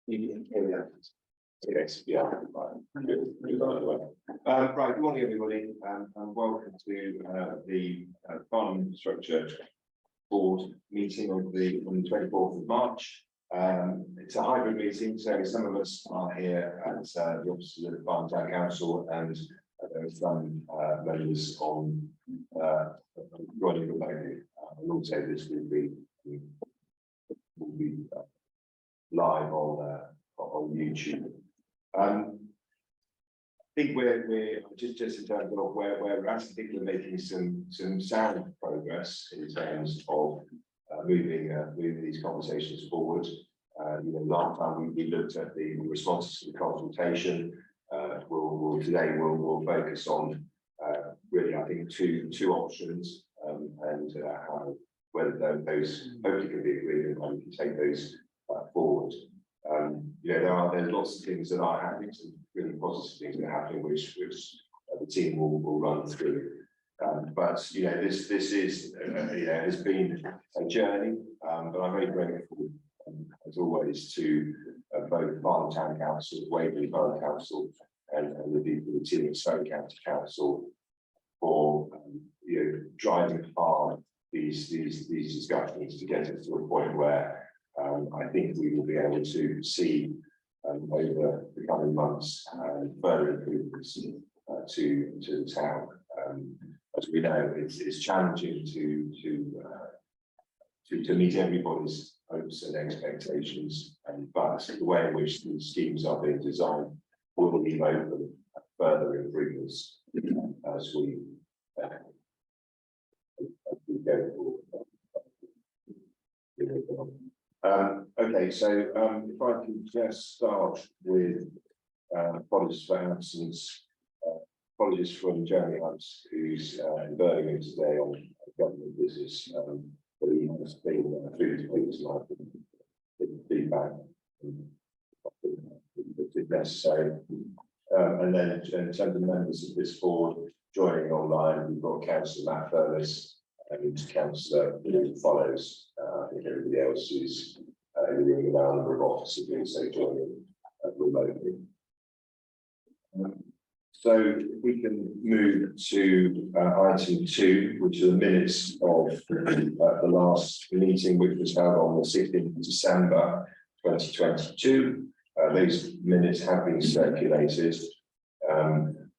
Yes, yeah, right. Right, good morning, everybody, and welcome to the Farnham Infrastructure Board meeting on the 24th of March. It's a hybrid meeting, so some of us are here at the offices of the Farnham Town Council, and there are some members on joining remotely. And also this will be live on YouTube. I think we're just in terms of where we're at. I think we're making some sound progress in terms of moving these conversations forward. Last time we looked at the responses to the consultation. Today we'll focus on really, I think, two options, and how whether those hopefully can be agreed and how we can take those forward. There's lots of things that are happening, some really positive things that are happening, which the team will run through. But this is has been a journey, but I'm very grateful, as always, to both Farnham Town Council, Waverley Borough Council, and the team at Surrey County Council for driving hard these discussions to get us to a point where I think we will be able to see over the coming months further improvements to the town. As we know, it's challenging to meet everybody's hopes and expectations, but the way in which these schemes are being designed will leave open further improvements as we go forward. Okay, so if I can just start with apologies for absence. Apologies from Jeremy Hunt, who's in Birmingham today on government business, but he has been through to me tonight with feedback if necessary. And then in terms of members of this board joining online, we've got Councillor Matt Furnace and Councillor who follows. I think everybody else is in the room now, a number of officers doing so joining remotely. So if we can move to item 2, which are the minutes of the last meeting, which was held on the 16th of December 2022. Those minutes have been circulated. Can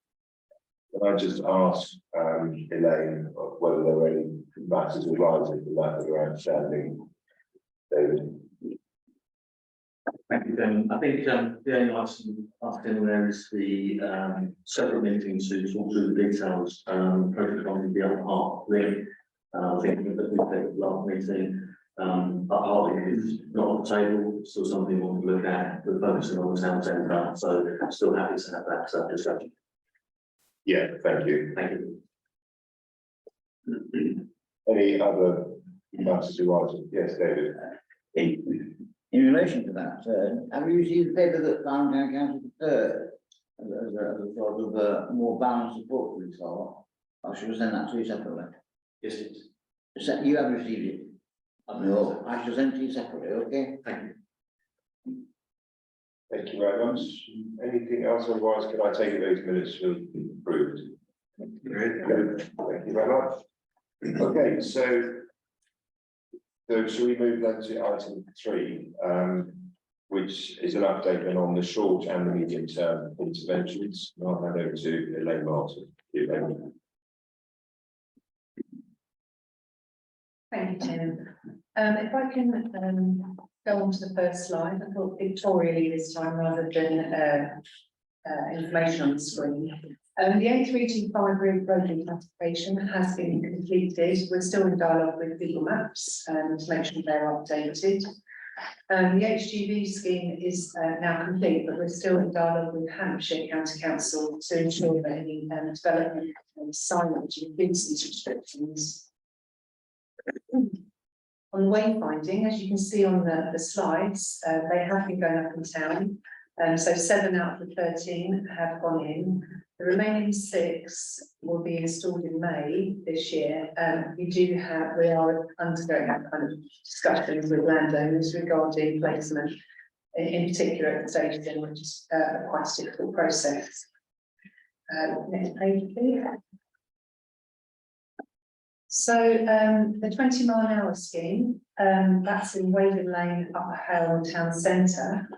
I just ask Elaine whether there were any matters arising from that are outstanding? David. Thank you, Ben. I think the only item there is the separate meeting to talk through the details project on the other half. I think that we take the last meeting, but hardly is not on the table, still something we want to look at. We're focusing on the town centre, so still happy to have that discussion. Yeah, thank you. Thank you. Any other matters arising? Yes, David. In relation to that, have you received the paper that Farnham Town Council prepared as a sort of more balanced report for this all? I shall send that to you separately. Yes, please. You have received it? No, I shall send it to you separately, okay? Thank you. Thank you very much. Anything else? Otherwise, can I take it those minutes to be approved? Good. Thank you very much. Okay, so shall we move then to item 3, which is an update then on the short and the medium term interventions. I'll hand over to Elaine Martin. Elaine. Thank you, Tim. If I can go on to the first slide, I thought pictorially this time rather than information on the screen. The A325 route roading application has been completed. We're still in dialogue with Google Maps to make sure they're updated. The HGV scheme is now complete, but we're still in dialogue with Hampshire County Council to ensure that any development and signage includes these restrictions. On wayfinding, as you can see on the slides, they have been going up in town. So 7 out of the 13 have gone in. The remaining 6 will be installed in May this year. We are undergoing that kind of discussions with landowners regarding placement. in particular at the station, which is quite a difficult process. Next page, please. So the 20-mile-an-hour scheme, that's in Wadham Lane, Upper Hale Town Centre.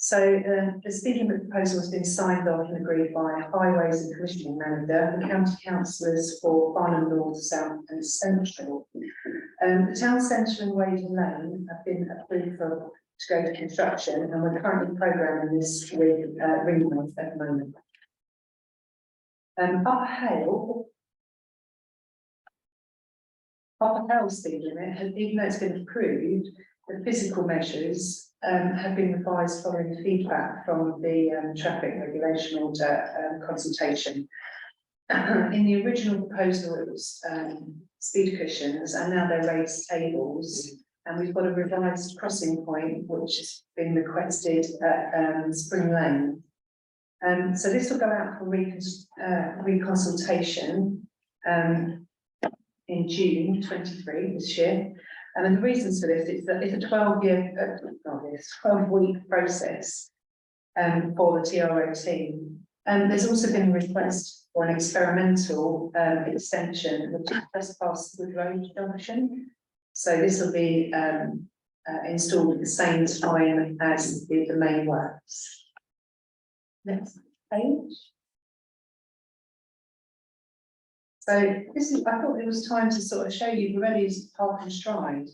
So the speaking proposal has been signed off and agreed by Highways and Commissioning Manager, the county councillors for Farnham North, South and Central. The town centre and Wadham Lane have been approved to go to construction, and we're currently programming this with Ringway at the moment. Upper Hale speed limit, even though it's been approved, the physical measures have been revised following feedback from the traffic regulation order consultation. In the original proposal, it was speed cushions, and now they're raised tables. And we've got a revised crossing point, which has been requested at Spring Lane. So this will go out for reconsultation in June 23 this year. And the reasons for this is that it's a 12-week process for the TRO team. And there's also been a request for an experimental extension, which is just past the road junction. So this will be installed at the same time as the main works. Next page. So this is, I thought it was time to sort of show you the ready park and stride.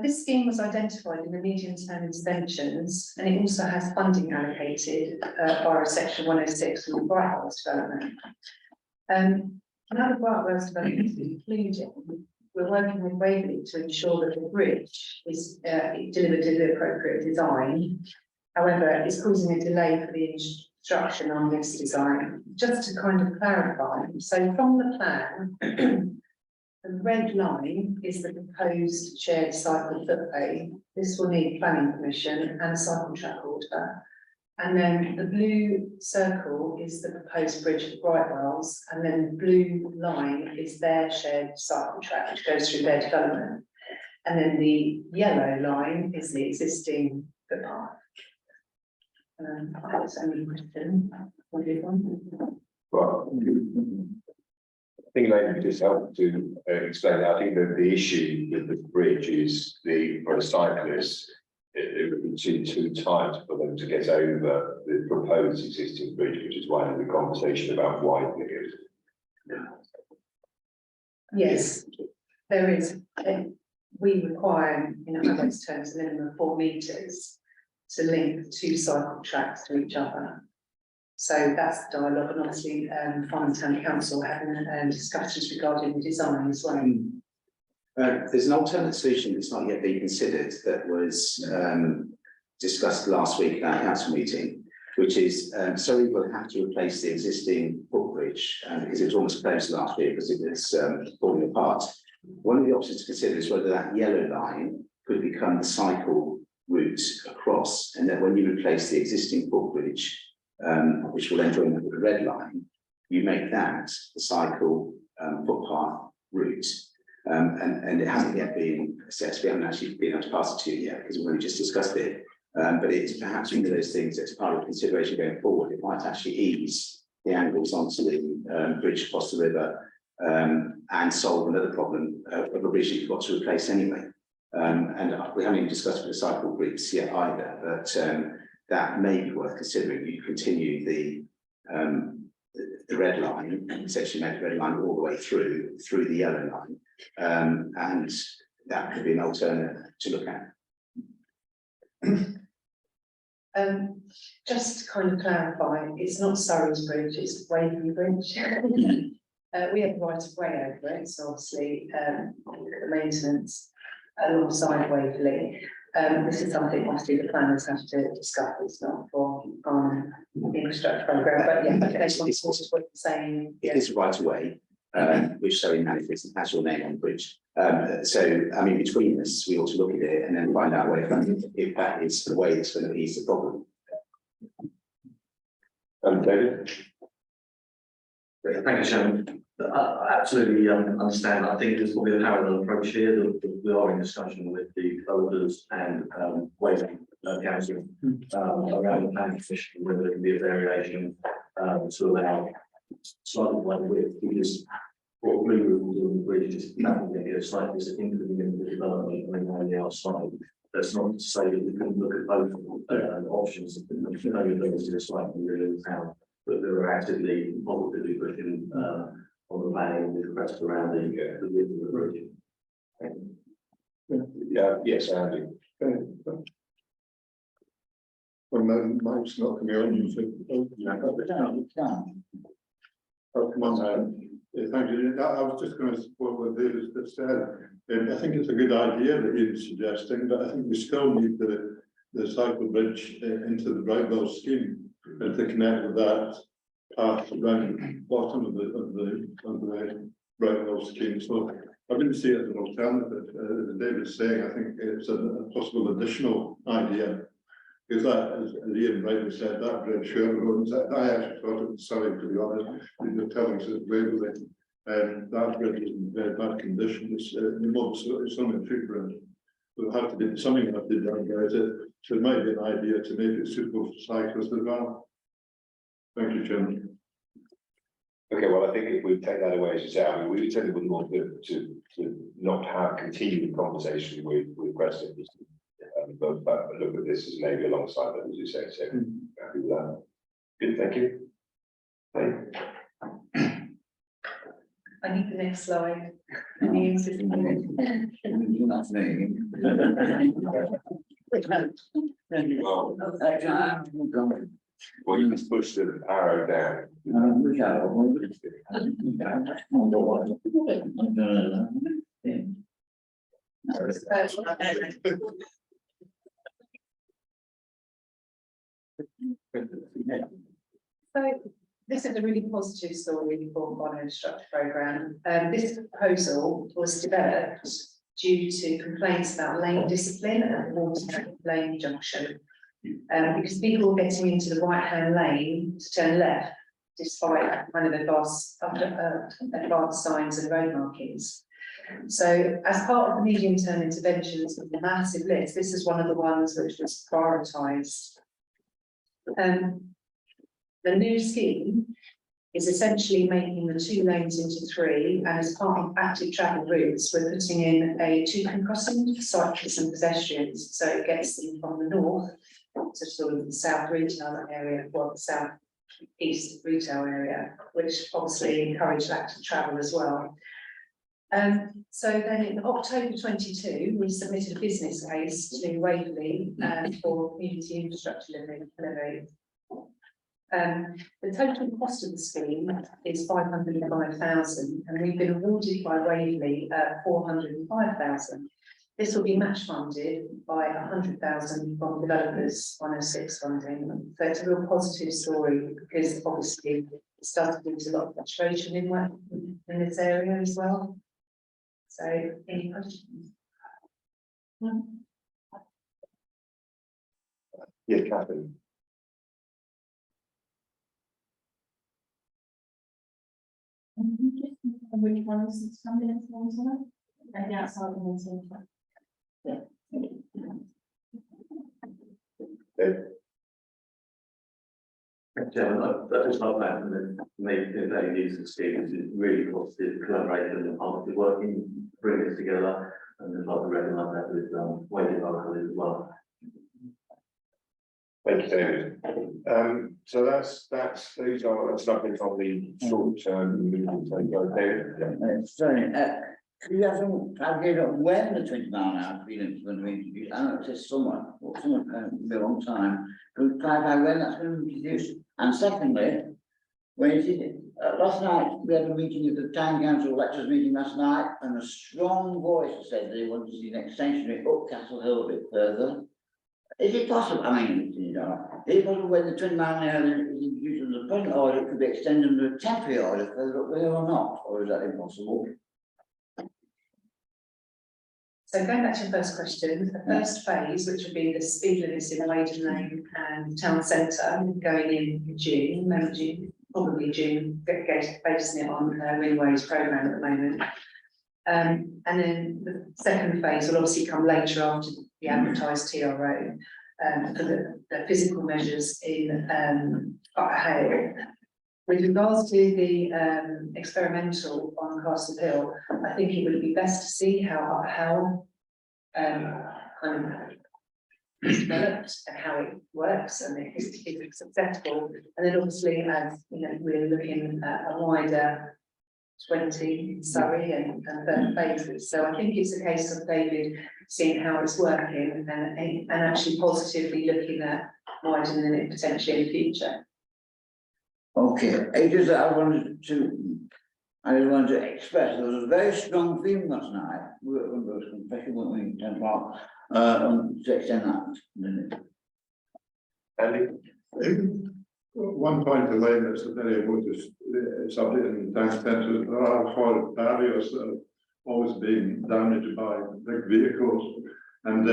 This scheme was identified in the medium-term interventions, and it also has funding allocated via section 106 from the Brightwell's development. Now the Brightwell's development is included, we're working with Waverley to ensure that the bridge is delivered to the appropriate design. However, it's causing a delay for the instruction on this design. Just to kind of clarify, so from the plan, the red line is the proposed shared cycle footway. This will need planning permission and a cycle track order. And then the blue circle is the proposed bridge at Brightwells, and then the blue line is their shared cycle track, which goes through their development. And then the yellow line is the existing footpath. That's only question. What do you want? Well, I think maybe just help to explain that. I think that the issue with the bridge is for a cyclist, it would be too tight for them to get over the proposed existing bridge, which is why the conversation about widening it. Yes, there is. We require, in Highways terms, a minimum of 4 metres to link 2 cycle tracks to each other. So that's the dialogue, and obviously Farnham Town Council having discussions regarding the design as well. There's an alternate solution that's not yet been considered that was discussed last week at our council meeting, which is Surrey will have to replace the existing footbridge because it was almost closed last week because it was falling apart. One of the options to consider is whether that yellow line could become the cycle route across, and that when you replace the existing footbridge, which will then join with the red line, you make that the cycle footpath route. And it hasn't yet been assessed. We haven't actually been able to pass it to you yet because we've only just discussed it. But it's perhaps one of those things that's part of consideration going forward. It might actually ease the angles onto the bridge across the river and solve another problem of a bridge that you've got to replace anyway. And we haven't even discussed with the cycle groups yet either, but that may be worth considering. You continue the red line, essentially make the red line all the way through the yellow line, and that could be an alternative to look at. Just to kind of clarify, it's not Surrey's bridge, it's Waverley Bridge. We have the right of way over it, so obviously the maintenance alongside Waverley. This is something obviously the planners have to discuss. It's not for the infrastructure programme, but yeah, that's what you're saying. It is right away, which Surrey manifests and has your name on the bridge. So, I mean, between us, we ought to look at it and then find out if that is the way that's going to ease the problem. David? Thank you, Chairman. I absolutely understand. I think there's probably a parallel approach here that we are in discussion with the developers and Waverley council, around the planning commission, whether there can be a variation, to allow slightly wider width, because what we will do on the bridge is navigating a slight visit into the development and on the outside. That's not to say that we couldn't look at both options, you know, those are slightly really town, but they were actively positively pushing on the planning with request around the width of the bridge. Yeah, yes, Andy. Well, Mike's not coming on, you think, oh, come on, thank you. I was just going to support what David just said. I think it's a good idea that you're suggesting, but I think we still need the cycle bridge into the Brightwell scheme and to connect with that path around the bottom of the Brightwell scheme. So I wouldn't see it as an alternative. As David's saying, I think it's a possible additional idea. Because that, as Ian rightly said, that bridge, whoever owns that, I actually thought it was sorry, to be honest, you're telling us it's Waverley. That bridge is in very bad condition. It's on the footprint. There'll have to be something that did that, guys. So it might be an idea to make it suitable for cyclists as well. Thank you, Chairman. Okay, well, I think if we take that away, as you say, I mean, we certainly wouldn't want to not have continuing conversation with questions. But look at this as maybe alongside that, as you say, so happy with that. Good, thank you. I need the next slide. Any existing- That's me. Well, well, you can push the arrow down. So this is a really positive story for Farnham Infrastructure Programme. This proposal was developed due to complaints about lane discipline at the Water Lane junction. Because people were getting into the right-hand lane to turn left, despite kind of advanced signs and road markings. So as part of the medium-term interventions with the massive list, this is one of the ones which was prioritised. The new scheme is essentially making the 2 lanes into 3, and as part of active travel routes, we're putting in a 2-can crossing for cyclists and pedestrians, so it gets them from the north to sort of the south retail area, or the south east retail area, which obviously encouraged active travel as well. So then in October 22, we submitted a business case to Waverley for community infrastructure levy. The total cost of the scheme is 505,000, and we've been awarded by Waverley 405,000. This will be match funded by 100,000 from developers 106 funding. So it's a real positive story, because obviously it started to lose a lot of frustration in this area as well. So any questions? Yeah, Catherine. Which one is it coming in from tonight? And yeah, it's not in the same time. That is not bad, and then maybe the value use of schemes is really positive collaboration and partnership working, bring this together, and then like to recognise that with Wayne as well. Thank you, David. So that's nothing on the short term. David. Sorry, could you have some idea of when the 20 mile an hour speed limit is going to be introduced? I know it says summer, but summer can be a long time. Could you clarify when that's going to be introduced? And secondly, when is it? Last night we had a meeting at the town council lectures meeting last night, and a strong voice said they want to see an extension up Castle Hill a bit further. Is it possible? I mean, you know, is it possible when the 20 mile an hour is introduced under the present order, it could be extended under a temporary order further up the hill or not? Or is that impossible? So going back to your first question, the first phase, which would be the speed limits in Maiden Lane and Town Centre, going in June, May, June, probably June, basing it on Winway's programme at the moment. And then the second phase will obviously come later after the advertised TRO. for the physical measures in Upper Hale. With regards to the experimental on Castle Hill, I think it would be best to see how Upper Hale kind of developed and how it works and if it's successful. And then obviously, as you know, we're looking at a wider 20 Surrey and further phases. So I think it's a case of David seeing how it's working and actually positively looking at widening it potentially in the future. Okay, it is that I just wanted to express, there was a very strong feeling last night, especially when we in 10 Park, to extend that. Andy? One point to lane that's a very important subject in the town centre, there are 4 barriers that have always been damaged by big vehicles. And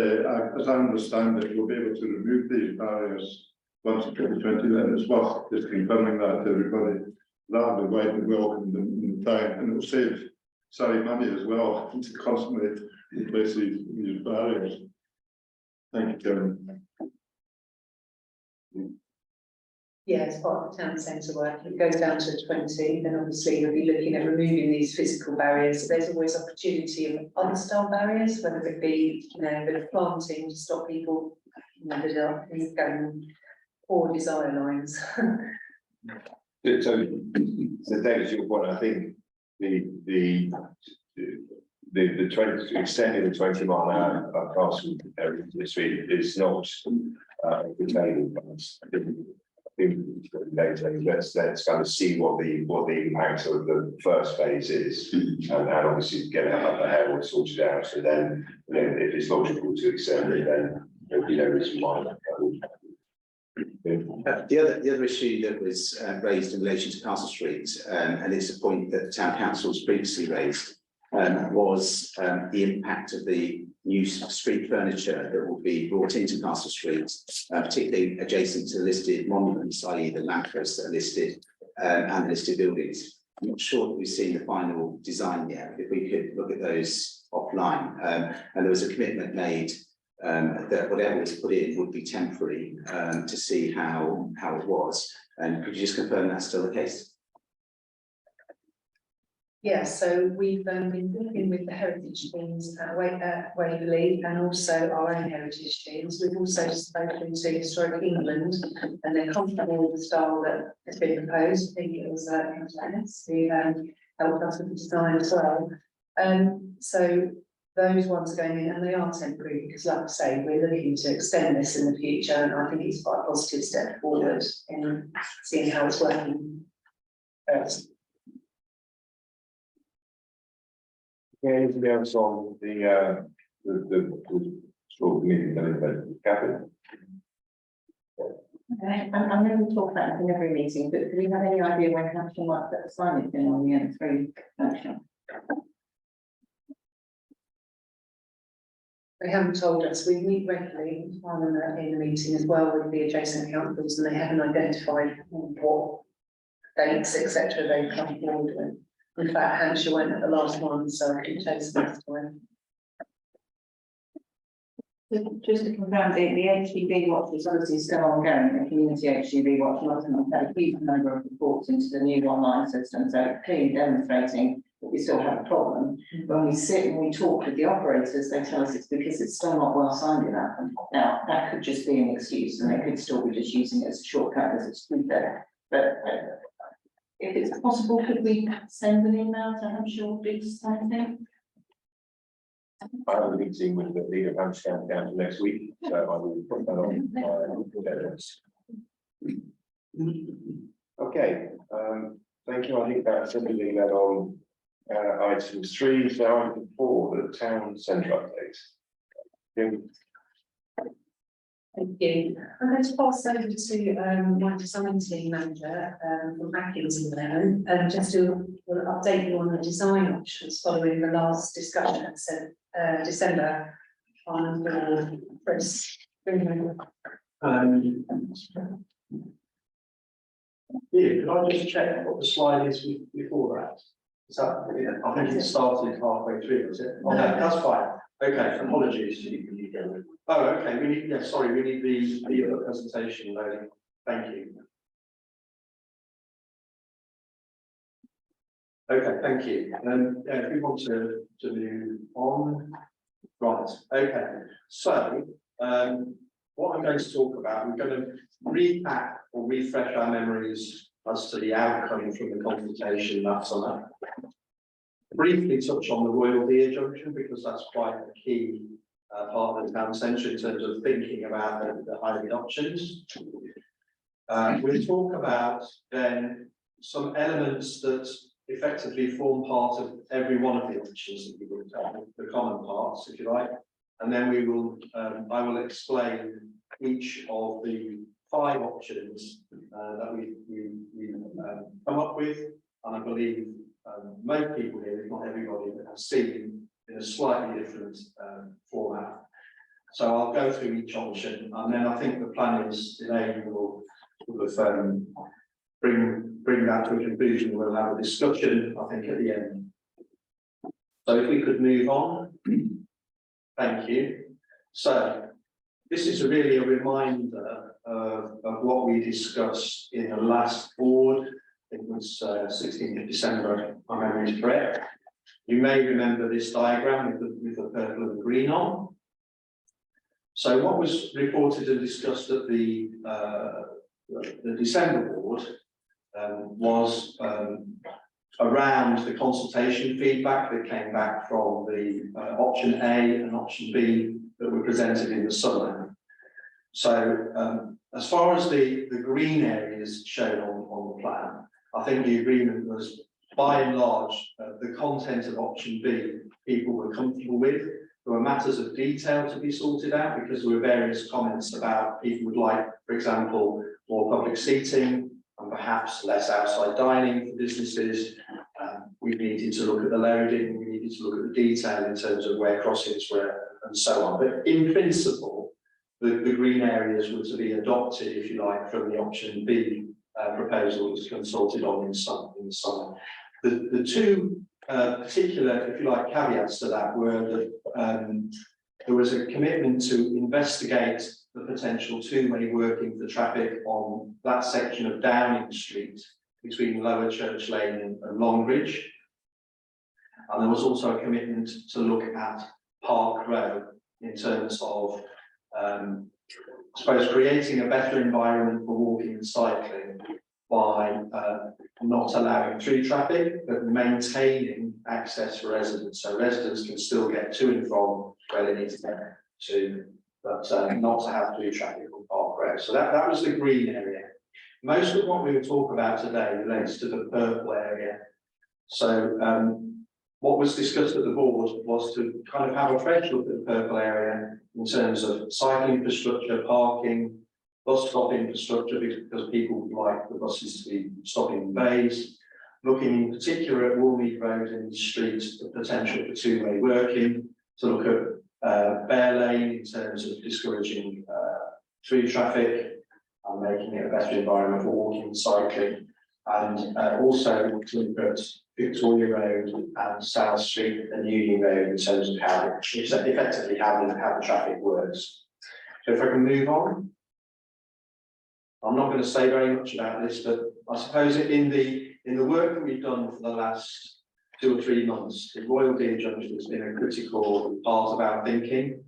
as I understand it, we'll be able to remove these barriers once in 2020, and it's worth just confirming that to everybody. That will be widely welcomed in the town, and it will save Surrey money as well to constantly replace these barriers. Thank you, Chairman. Yeah, as part of the town centre work, if it goes down to 20, then obviously you'll be looking at removing these physical barriers. There's always opportunity of other style barriers, whether it be, you know, a bit of planting to stop people, you know, that are going poor desire lines. So David, to your point, I think the 20 extending the 20 mile an hour across this week is not retaining. I think let's kind of see what the impact of the first phase is, and obviously get it up ahead or sorted out. So then, you know, if it's logical to extend it, then there'll be no reason why. The other issue that was raised in relation to Castle Street, and it's a point that the town council's previously raised, was the impact of the new street furniture that will be brought into Castle Street, particularly adjacent to listed monuments, i.e. the lampposts that are listed and listed buildings. I'm not sure that we've seen the final design yet, but if we could look at those offline. And there was a commitment made that whatever was put in would be temporary, to see how it was. And could you just confirm that's still the case? Yeah, so we've been working with the heritage teams at Waverley and also our own heritage teams. We've also spoken to Historic England, and they're comfortable with the style that has been proposed. I think it was Dennis who helped us with the design as well. So those ones are going in, and they are temporary because, like I say, we're looking to extend this in the future, and I think it's quite a positive step forward in seeing how it's working first. Yeah, anybody else on the short meeting, Catherine? Okay, I'm going to talk about it in every meeting, but do we have any idea when Hampton might put the signage in on the N3 junction? They haven't told us. We meet regularly in the meeting as well with the adjacent councils, and they haven't identified what dates, etc. they come forward with. In fact, Hampshire went at the last one, so I can chase them this time. Just to confirm, the HGV watch is obviously still ongoing, the community HGV watch, and I've had a huge number of reports into the new online system, so clearly demonstrating that we still have a problem. When we sit and we talk with the operators, they tell us it's because it's still not well signed enough. Now, that could just be an excuse, and they could still be just using it as a shortcut as it's there. But if it's possible, could we send an email to Hampshire or do something? I have a meeting with the leader of Hampshire Council next week, so I will put that on. Okay, thank you. I think that's everything then on item 3. So item 4, the town centre update. Thank you. I'm going to pass over to my design team manager from Atkins and just to update you on the design options following the last discussion at December on the press. Yeah, could I just check what the slide is before that? Is that, I think it started halfway through, was it? Oh, no, that's fine. Okay, apologies. You go with. Oh, okay, we need, yeah, sorry, we need the other presentation loading. Thank you. Okay, thank you. Yeah, if we want to move on. Right, okay, so what I'm going to talk about, I'm going to recap or refresh our memories as to the outcome from the consultation that summer. Briefly touch on the Royal Deer Junction because that's quite a key part of the town centre in terms of thinking about the hybrid options. We'll talk about then some elements that effectively form part of every one of the options that we looked at, the common parts, if you like, and then we will, I will explain each of the 5 options that we come up with, and I believe most people here, if not everybody, have seen in a slightly different format. So I'll go through each option, and then I think the plan is Elaine will sort of bring that to a conclusion. We'll have a discussion, I think, at the end. So if we could move on. Thank you. So this is really a reminder of what we discussed in the last board. It was 16th of December, if my memory is correct. You may remember this diagram with the purple and the green on. So what was reported and discussed at the December board was around the consultation feedback that came back from the option A and option B that were presented in the summer. So as far as the green areas shown on the plan, I think the agreement was by and large the content of option B people were comfortable with. There were matters of detail to be sorted out because there were various comments about people would like, for example, more public seating and perhaps less outside dining for businesses. We needed to look at the loading, we needed to look at the detail in terms of where crossings were and so on. But in principle, the green areas were to be adopted, if you like, from the option B proposal that was consulted on in the summer. The two particular, if you like, caveats to that were that there was a commitment to investigate the potential two-way working for traffic on that section of Downing Street between Lower Church Lane and Longbridge. And there was also a commitment to look at Park Row in terms of, I suppose, creating a better environment for walking and cycling by not allowing through traffic, but maintaining access for residents. So residents can still get to and from where they need to get to, but not to have through traffic on Park Road. So that was the green area. Most of what we will talk about today relates to the purple area. So what was discussed at the board was to kind of have a fresh look at the purple area in terms of cycling infrastructure, parking, bus stop infrastructure, because people like the buses to be stopping in bays, looking in particular at Woolmead Road in the street, the potential for two-way working, to look at Bear Lane in terms of discouraging through traffic and making it a better environment for walking and cycling, and also to look at Victoria Road and South Street and Union Road in terms of how effectively how the traffic works. So if I can move on. I'm not going to say very much about this, but I suppose in the work that we've done for the last 2 or 3 months, the Royal Deer Junction has been a critical part of our thinking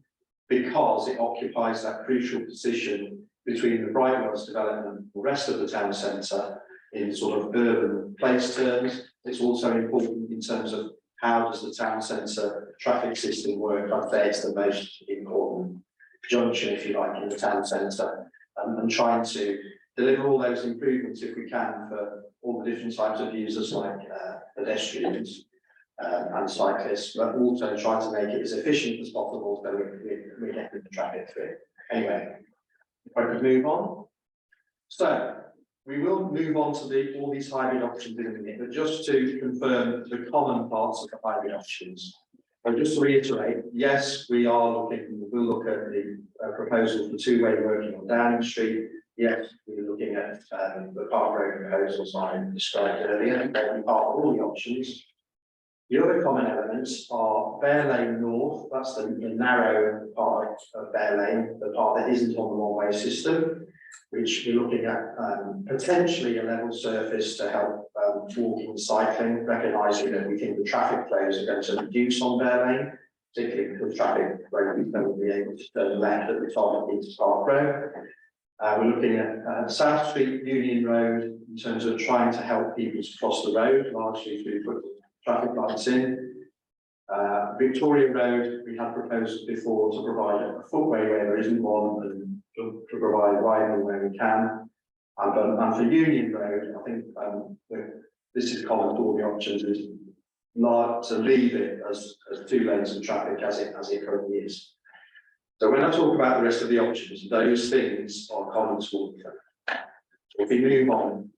because it occupies that crucial position between the Brightwells development and the rest of the town centre in sort of urban place terms. It's also important in terms of how does the town centre traffic system work. I'd say it's the most important junction, if you like, in the town centre. And trying to deliver all those improvements if we can for all the different types of users like pedestrians and cyclists, but also try to make it as efficient as possible so we're getting the traffic through. Anyway, if I could move on. So we will move on to all these hybrid options in a minute, but just to confirm the common parts of the hybrid options. And just to reiterate, yes, we will look at the proposal for two-way working on Downing Street. Yes, we're looking at the Park Road proposals I described earlier. They're part of all the options. The other common elements are Bear Lane North, that's the narrow part of Bear Lane, the part that isn't on the one-way system, which we're looking at potentially a level surface to help walking and cycling, recognising that we think the traffic flows are going to reduce on Bear Lane, particularly because traffic will be able to turn left at the top into Park Road. We're looking at South Street, Union Road, in terms of trying to help people to cross the road, largely through putting traffic lights in. Victoria Road, we had proposed before to provide a footway where there isn't one, and to provide widening where we can. And for Union Road, I think this is common to all the options, is not to leave it as 2 lanes of traffic as it currently is. So when I talk about the rest of the options, those things are common to all of them. If we move on,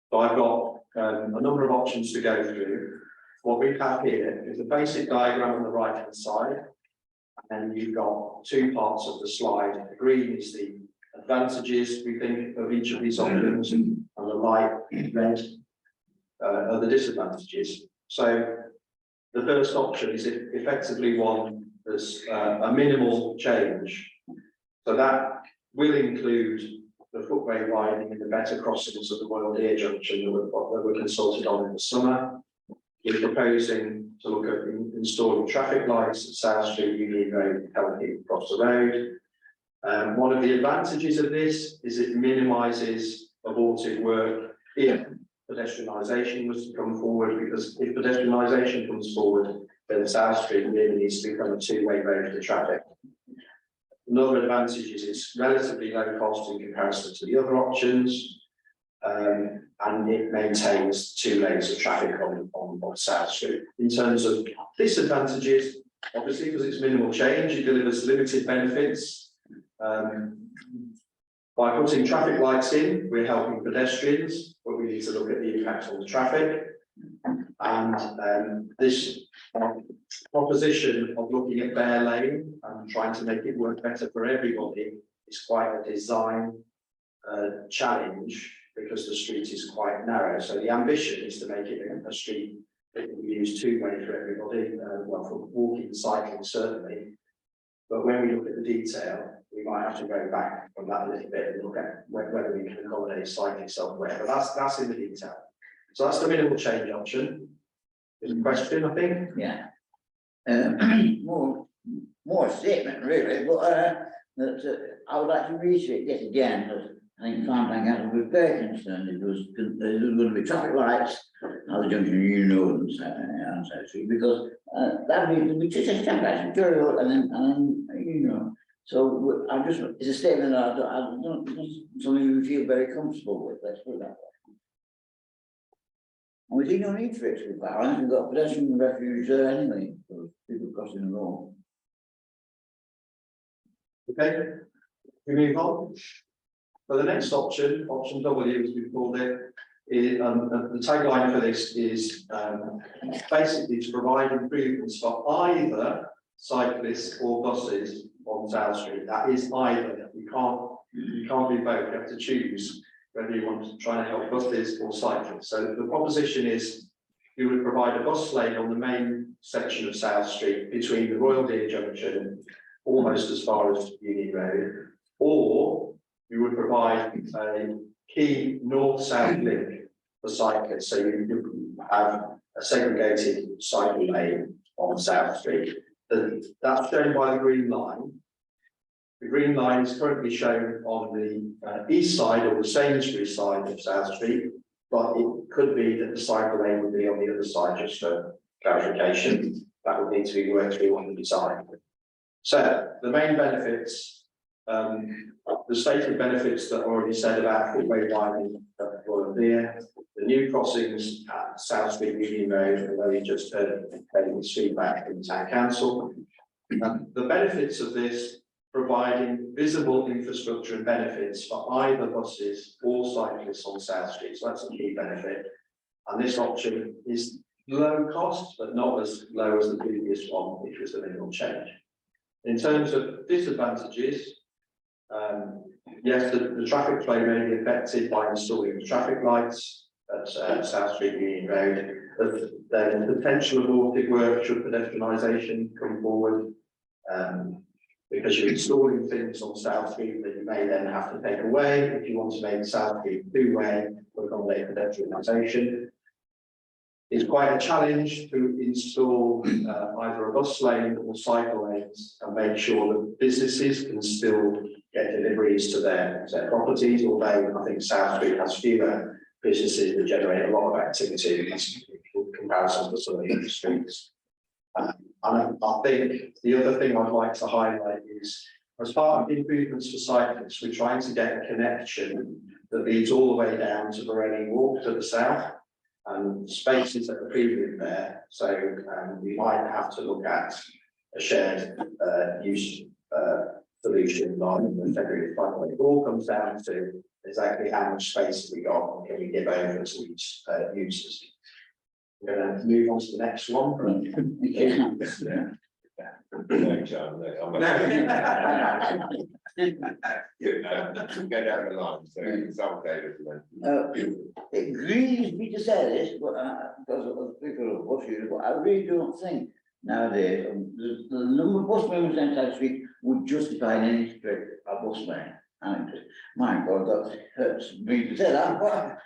so I've got a number of options to go through. What we have here is a basic diagram on the right hand side, and then you've got 2 parts of the slide. The green is the advantages we think of each of these options, and the light red are the disadvantages. So the first option is effectively one that's a minimal change. So that will include the footway widening and the better crossings of the Royal Deer Junction that were consulted on in the summer. We're proposing to look at installing traffic lights at South Street, Union Road, to help people cross the road. One of the advantages of this is it minimises abortive work if pedestrianisation was to come forward, because if pedestrianisation comes forward, then South Street really needs to become a 2-way road for traffic. Another advantage is it's relatively low cost in comparison to the other options, and it maintains 2 lanes of traffic on South Street. In terms of disadvantages, obviously because it's minimal change, it delivers limited benefits. By putting traffic lights in, we're helping pedestrians, but we need to look at the impact on the traffic. And this proposition of looking at Bear Lane and trying to make it work better for everybody is quite a design challenge, because the street is quite narrow. So the ambition is to make it a street that can be used 2-way for everybody, well, for walking and cycling certainly. But when we look at the detail, we might have to go back from that a little bit and look at whether we can accommodate cycling somewhere. But that's in the detail. So that's the minimal change option. There's a question, I think. Yeah. More statement really, but I would like to reiterate this again, because I think Farnham has a very concerned if there's going to be traffic lights at the junction, you know, and South Street, because that would be just a traffic lights, and then you know. So I just, it's a statement that I don't something we feel very comfortable with. Let's put it that way. And we see no need for it to be balanced. We've got pedestrian refuge there anyway for people crossing the road. Okay, we move on. So the next option, option W, as we called it, is the tagline for this is basically to provide improvements for either cyclists or buses on South Street. That is either. You can't be both. You have to choose whether you want to try and help buses or cyclists. So the proposition is you would provide a bus lane on the main section of South Street between the Royal Deer Junction, almost as far as Union Road, or you would provide a key north-south link for cyclists. So you have a segregated cycle lane on South Street. That's shown by the green line. The green line is currently shown on the east side or the Sainsbury's side of South Street, but it could be that the cycle lane would be on the other side, just for clarification. That would need to be worked through on the design. So the main benefits, the stated benefits that I already said about footway widening at Royal Deer, the new crossings at South Street Union Road, although you just heard feedback from the Town Council. The benefits of this, providing visible infrastructure and benefits for either buses or cyclists on South Street. So that's a key benefit. And this option is low cost, but not as low as the previous one, which was a minimal change. In terms of disadvantages, yes, the traffic flow may be affected by installing the traffic lights. at South Street Union Road. There's potential abortive work should pedestrianisation come forward. Because you're installing things on South Street that you may then have to take away if you want to make South Street two-way to accommodate pedestrianisation. It's quite a challenge to install either a bus lane or cycle lanes and make sure that businesses can still get deliveries to their properties, although I think South Street has fewer businesses that generate a lot of activity in comparison to some of the other streets. And I think the other thing I'd like to highlight is, as part of improvements for cyclists, we're trying to get a connection that leads all the way down to Morelli Walk to the south, and spaces that are previously there. So we might have to look at a shared use solution rather than a segregated bike. It all comes down to exactly how much space have we got and can we give over to each users. We're going to move on to the next one. No, John, no, go down the line, so it's okay. It grieves me to say this, but because of people of bus users, but I really don't think nowadays the number of bus movements on South Street would justify in any stretch a bus lane. And my God, that hurts me to say that, but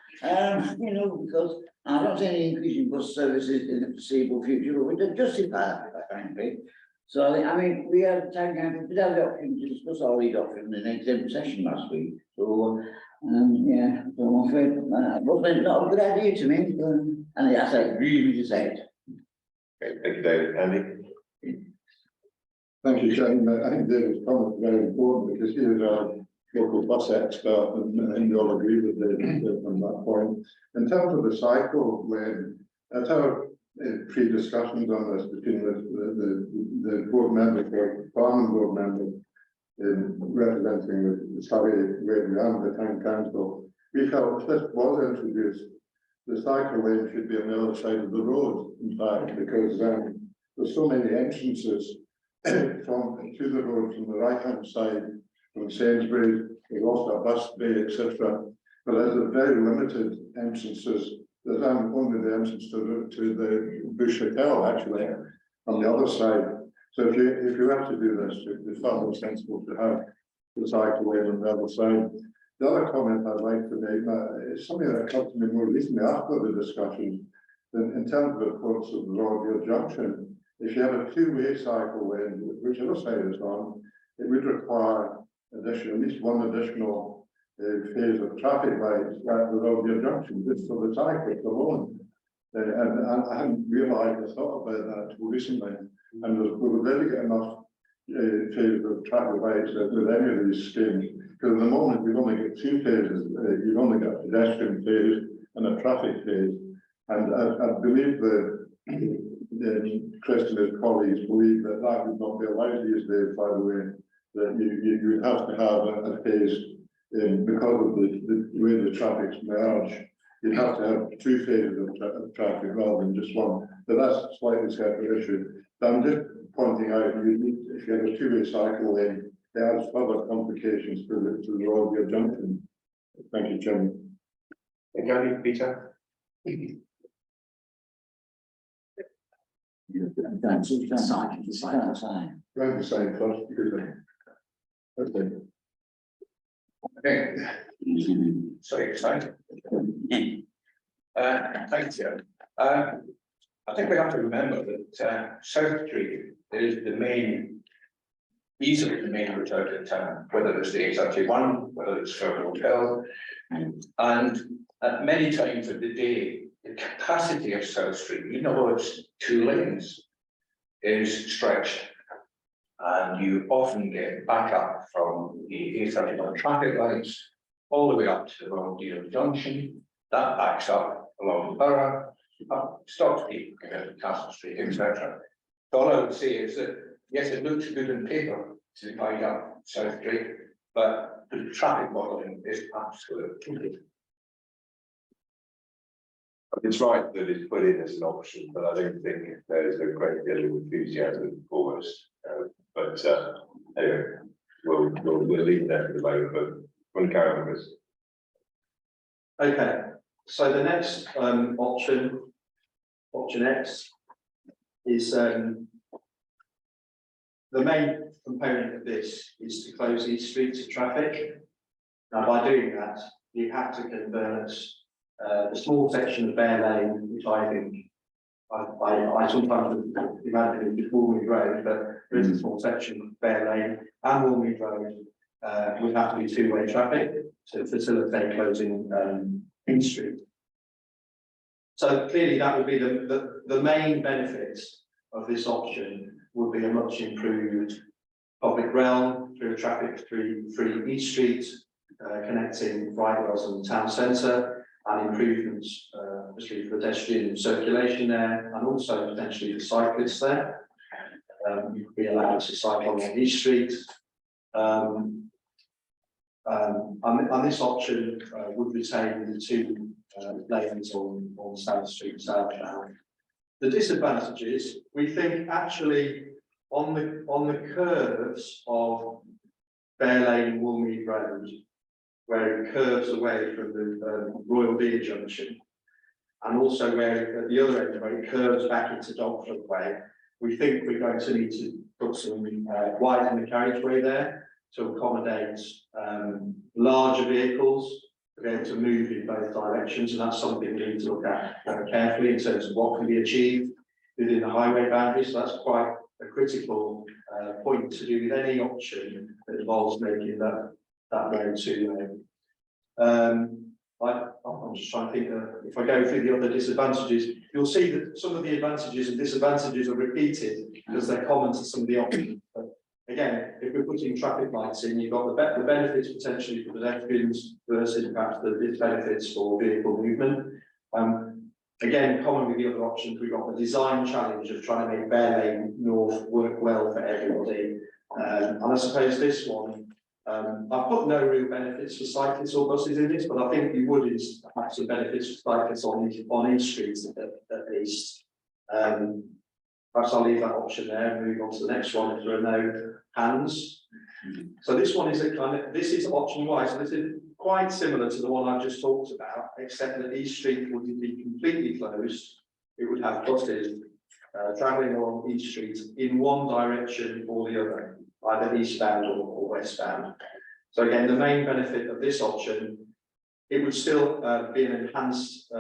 you know, because I don't see any increase in bus services in the foreseeable future, but we don't justify that, frankly. So I mean, we had the option to discuss all these options in an exempt session last week. So yeah, so I'm afraid bus lane's not a good idea to me, and yes, I agree with you say it. Okay, thank you, David. Andy? Thank you, Chairman. I think David's comment is very important because he is our local bus expert, and you all agree with David on that point. In terms of the cycle lane, at our pre-discussions on this between the board member for Farnham board member representing the Surrey and the town council, we felt if this was introduced, the cycle lane should be on the other side of the road, in fact, because there's so many entrances to the road from the right hand side, from Sainsbury's, we've also a bus bay, etc. But there's very limited entrances. There's only the entrance to the Bush Hotel actually on the other side. So if you have to do this, it's far more sensible to have the cycle lane on the other side. The other comment I'd like to make is something that occurred to me more recently after the discussion. In terms of course of the Royal Junction, if you have a two-way cycle lane, whichever side is on, it would require at least one additional phase of traffic lights at the Royal Junction, just for the cyclists alone. And I hadn't realised or thought about that until recently. And we would really get enough phases of traffic lights with any of these schemes. Because at the moment we've only got two phases. You've only got a pedestrian phase and a traffic phase. And I believe the Chris and his colleagues believe that would not be allowed these days, by the way, that you would have to have a phase because of the way the traffic's merged. You'd have to have two phases of traffic rather than just one. But that's a slightly separate issue. But I'm just pointing out, if you have a two-way cycle lane, it adds further complications to the Royal Junction. Thank you, Chairman. Thank you, Peter. Round the side first, okay. Okay. Sorry, excited. Thank you. I think we have to remember that South Street is easily the main route out of town, whether it's the A31, whether it's Farnham Hill, and at many times of the day, the capacity of South Street, even though it's two lanes, is stretched. And you often get backup from the A31 traffic lights all the way up to the Royal Junction. That backs up along the borough, stops people going to Castle Street, etc. So all I would say is that yes, it looks good on paper to divide up South Street, but the traffic modelling is absolutely. It's right that it's put in as an option, but I don't think there's a great deal of enthusiasm for us. But anyway, we'll leave that for the moment, but we'll carry on with this. Okay, So the next option X, is the main component of this is to close these streets to traffic. Now, by doing that, you have to convert the small section of Bear Lane, which I think I sometimes imagine is Woolmead Road, but there is a small section of Bear Lane and Woolmead Road would have to be two-way traffic to facilitate closing King Street. So clearly that would be the main benefit of this option would be a much improved public realm through a traffic-free East Street, connecting Brightwells and the town centre, and improvements, obviously for pedestrian circulation there, and also potentially for cyclists there. You could be allowed to cycle on East Street. And this option would retain the two lanes on South Street southbound. The disadvantages, we think actually on the curves of Bear Lane and Woolmead Road, where it curves away from the Royal Deer Junction, and also where at the other end where it curves back into Dogfoot Way, we think we're going to need to put some widen the carriageway there to accommodate larger vehicles to be able to move in both directions, and that's something we need to look at carefully in terms of what can be achieved within the highway boundaries. So that's quite a critical point to do with any option that involves making that road two-way. I'm just trying to think if I go through the other disadvantages, you'll see that some of the advantages and disadvantages are repeated because they're common to some of the options. But again, if we're putting traffic lights in, you've got the benefits potentially for pedestrians versus perhaps the disbenefits for vehicle movement. Again, common with the other options, we've got the design challenge of trying to make Bear Lane North work well for everybody. And I suppose this one, I've put no real benefits for cyclists or buses in this, but I think you would have some benefits for cyclists on East Street at least. Perhaps I'll leave that option there and move on to the next one if there are no hands. So this one is this is option Y. So this is quite similar to the one I've just talked about, except that East Street would be completely closed. It would have buses travelling along East Street in one direction or the other, either eastbound or westbound. So again, the main benefit of this option, it would still be an enhanced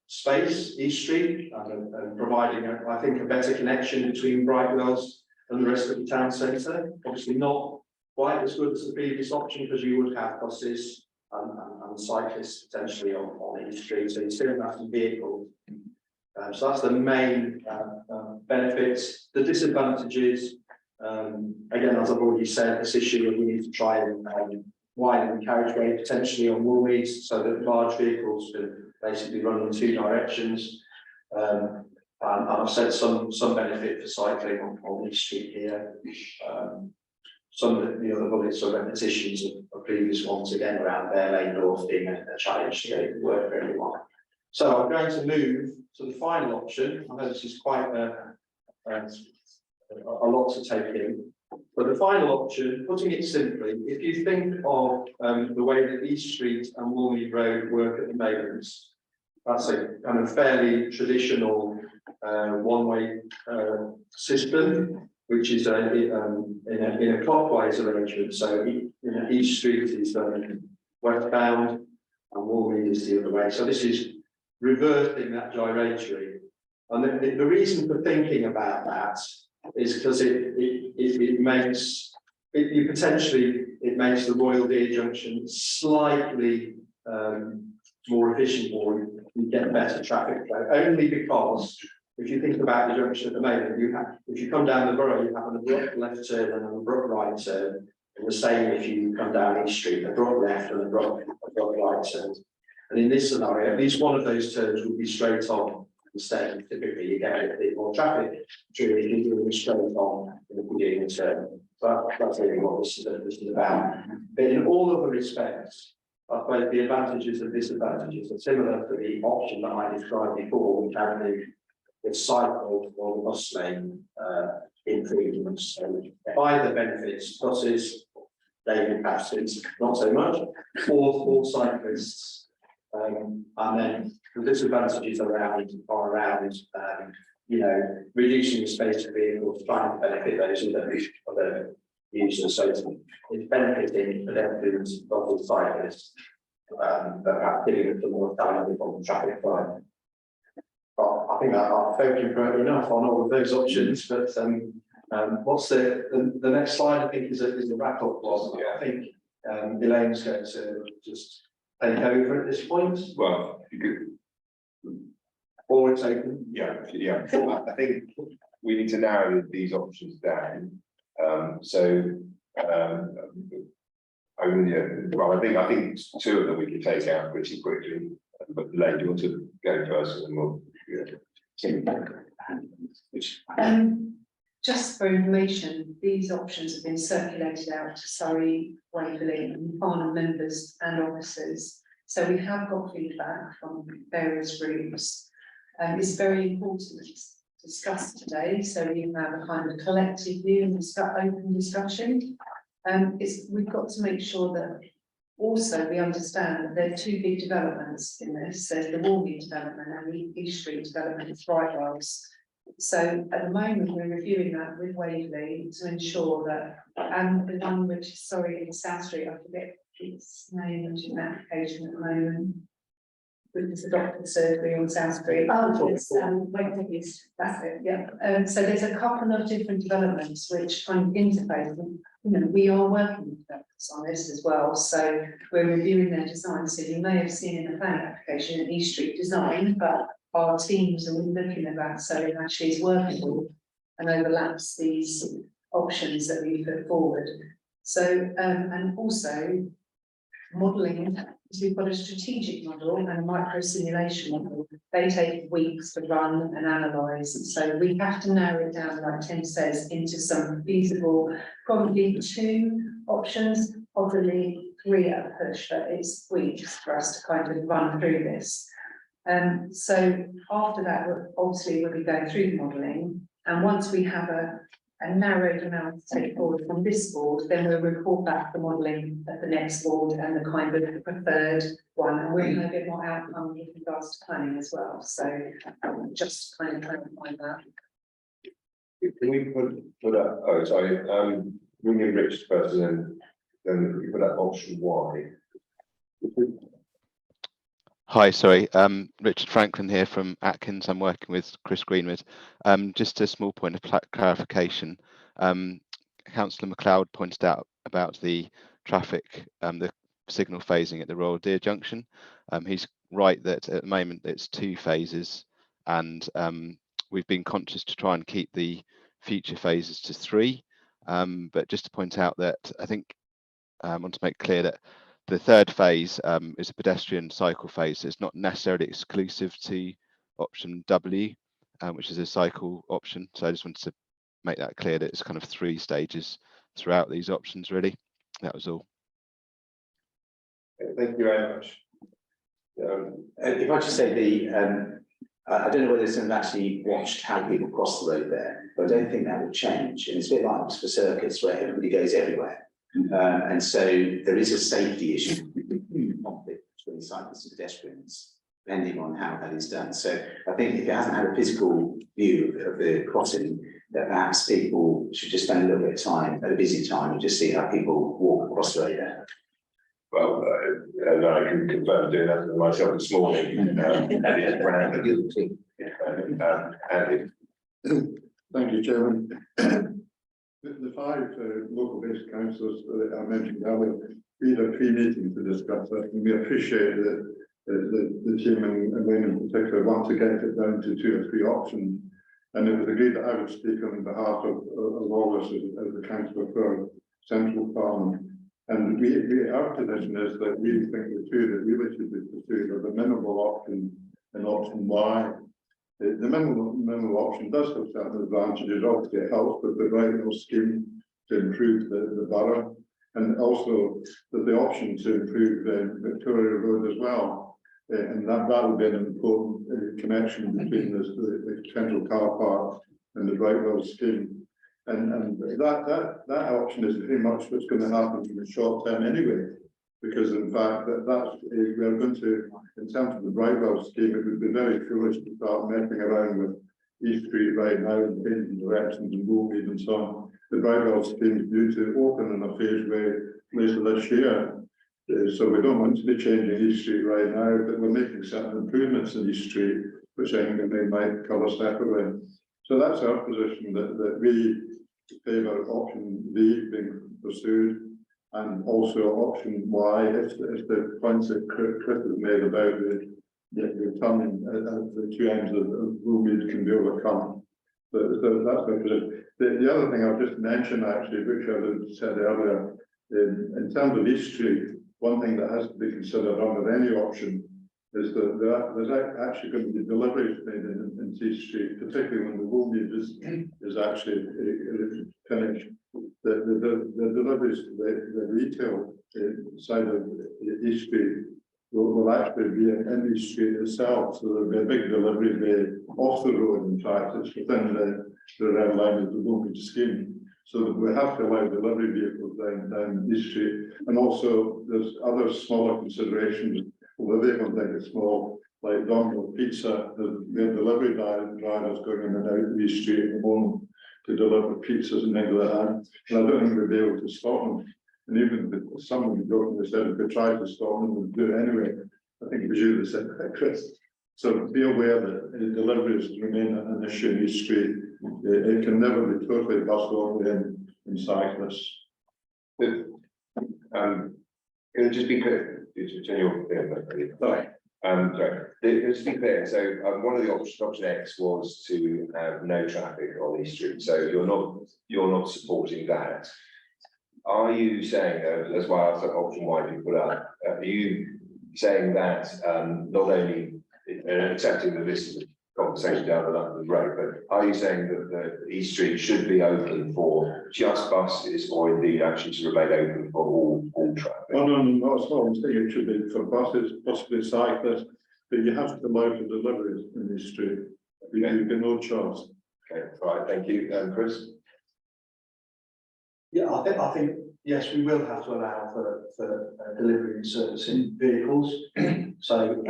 space, East Street, and providing, I think, a better connection between Brightwells and the rest of the town centre. Obviously not quite as good as the previous option because you would have buses and cyclists potentially on East Street, so you still have some vehicles. So that's the main benefits. The disadvantages, again, as I've already said, this issue that we need to try and widen the carriageway potentially on Woolmead so that large vehicles can basically run in two directions. And I've said some benefit for cycling on East Street here. Some of the other bullets are repetitions of previous ones, again around Bear Lane North being a challenge to get it to work for everyone. So I'm going to move to the final option. I know this is quite a lot to take in. But the final option, putting it simply, if you think of the way that East Street and Woolmead Road work at the moment, that's a kind of fairly traditional one-way system, which is in a clockwise arrangement. So East Street is westbound and Woolmead is the other way. So this is reversing that gyratory. And the reason for thinking about that is because it makes the Royal Deer Junction slightly more efficient, or you get better traffic flow. Only because if you think about the junction at the moment, if you come down the borough, you have an abrupt left turn and an abrupt right turn. And the same if you come down East Street, abrupt left and abrupt right turn. And in this scenario, at least one of those turns would be straight on. Instead, typically you get a bit more traffic during if you're doing straight on in the beginning of turn. So that's really what this is about. But in all other respects, I suppose the advantages and disadvantages are similar to the option that I described before, which had the cycle or the bus lane improvements. So either benefits buses, daily passengers, not so much, or cyclists. And then the disadvantages are around, you know, reducing the space of vehicles, trying to benefit those other users. So it's benefiting pedestrians, local cyclists, that are giving them more dynamic on the traffic flow. But I think I've spoken for enough on all of those options, but what's the next slide? I think is a wrap up. I think Elaine's going to just take over at this point. Well, if you could. Or it's open. Yeah. I think we need to narrow these options down. I think two of them we can take out pretty quickly. But Elaine, do you want to go first, and we'll. Just for information, these options have been circulated out to Surrey, Waverley and Farnham members and officers. So we have got feedback from various groups. It's very important to discuss today, so we have a kind of collective view and open discussion. We've got to make sure that also we understand that there are two big developments in this. There's the Walney development and the East Street development, Brightwells. So at the moment, we're reviewing that with Waverley to ensure that, and the one which is, in South Street, I forget its name, which is an application at the moment, which is the doctor's surgery on South Street. Oh, it's, Waverley East. That's it, yeah. So there's a couple of different developments which kind of interface. You know, we are working with developers on this as well. So we're reviewing their design. So you may have seen in the planning application an East Street design, but our teams are looking at that, so it actually is workable and overlaps these options that we put forward. So, and also modelling, we've got a strategic model and a micro simulation model. They take weeks to run and analyse. So we have to narrow it down, like Tim says, into some feasible, probably 2 options, probably 3 at a push, but it's weeks for us to kind of run through this. So after that, we'll be going through the modelling, and once we have a narrowed amount to take forward from this board, then we'll report back the modelling at the next board and the kind of preferred one, and we're going to get more outcome with regards to planning as well. So just kind of clarify that. Can we put up? Oh, sorry. William Rich first, and then we put up option Y. Hi, sorry, Richard Franklin here from Atkins. I'm working with Chris Greenwood. Just a small point of clarification. Councillor MacLeod pointed out about the traffic, the signal phasing at the Royal Deer Junction. He's right that at the moment it's 2 phases, and we've been conscious to try and keep the future phases to 3. But just to point out that I think I want to make clear that the 3rd phase is a pedestrian cycle phase. So it's not necessarily exclusive to option W, which is a cycle option. So I just wanted to make that clear that it's kind of 3 stages throughout these options, really. That was all. Thank you very much. If I just say I don't know whether someone actually watched how people cross the road there, but I don't think that will change. And it's a bit like Oxford Circus where everybody goes everywhere. And so there is a safety issue between cyclists and pedestrians, depending on how that is done. So I think if it hasn't had a physical view of the crossing, that perhaps people should just spend a little bit of time at a busy time and just see how people walk across the road there. Well, and I can confirm doing that myself this morning. Thank you, Chairman. The 5 local-based councillors that I mentioned earlier, we had a pre-meeting to discuss that, and we appreciate that the chairman and Wayne in particular want to get it down to 2 or 3 options. And it was agreed that I would speak on behalf of all of us as the councillor for Central Farnham. And our position is that we think the 2 that really should be pursued are the minimal option and option Y. The minimal option does have certain advantages. Obviously, it helps with the right scheme to improve the borough, and also the option to improve Victoria Road as well. And that would be an important connection between the central car park and the Brightwell scheme. And that option is very much what's going to happen in the short term anyway, because in fact we're going to, in terms of the Brightwell scheme, it would be very foolish to start messing around with East Street right now and changing directions and Woolmead and so on. The Brightwell scheme is due to open in a phased way later this year. So we don't want to be changing East Street right now, but we're making certain improvements in East Street, which I think they might cover separately. So that's our position, that we favour option B being pursued, and also option Y, if the points that Chris has made about the turning at the two ends of Woolmead can be overcome. So that's my position. The other thing I'll just mention actually, which I had said earlier, in terms of East Street, one thing that has to be considered under any option is that there's actually going to be deliveries made in East Street, particularly when the Woolmead is actually finished. The deliveries to the retail side of East Street will actually be in East Street itself, so there'll be a big delivery bay off the road. In fact, it's within the red line of the Woolmead scheme. So we have to allow delivery vehicles down East Street, and also there's other smaller considerations. Although they don't think it's small, like Domino's Pizza, their delivery drivers going in and out of East Street at the moment to deliver pizzas and things like that. And I don't think we'll be able to stop them. And even if someone who said if we tried to stop them, we'd do it anyway. I think it was you that said that, Chris. So be aware that deliveries remain an issue in East Street. It can never be totally bustled in cyclists. Can I just be clear? Sorry. Just be clear. So one of the option X was to have no traffic on East Street. So you're not supporting that. Are you saying, that's why I thought option Y you put up, are you saying that not only accepting that this is a conversation down the London road, but are you saying that the East Street should be open for just buses, or indeed actually to remain open for all traffic? Oh, no, not at all. I'm saying it should be for buses, possibly cyclists, but you have to allow for deliveries in East Street. You've got no choice. Okay, all right, thank you. Chris? Yeah, I think yes, we will have to allow for delivery and servicing vehicles. So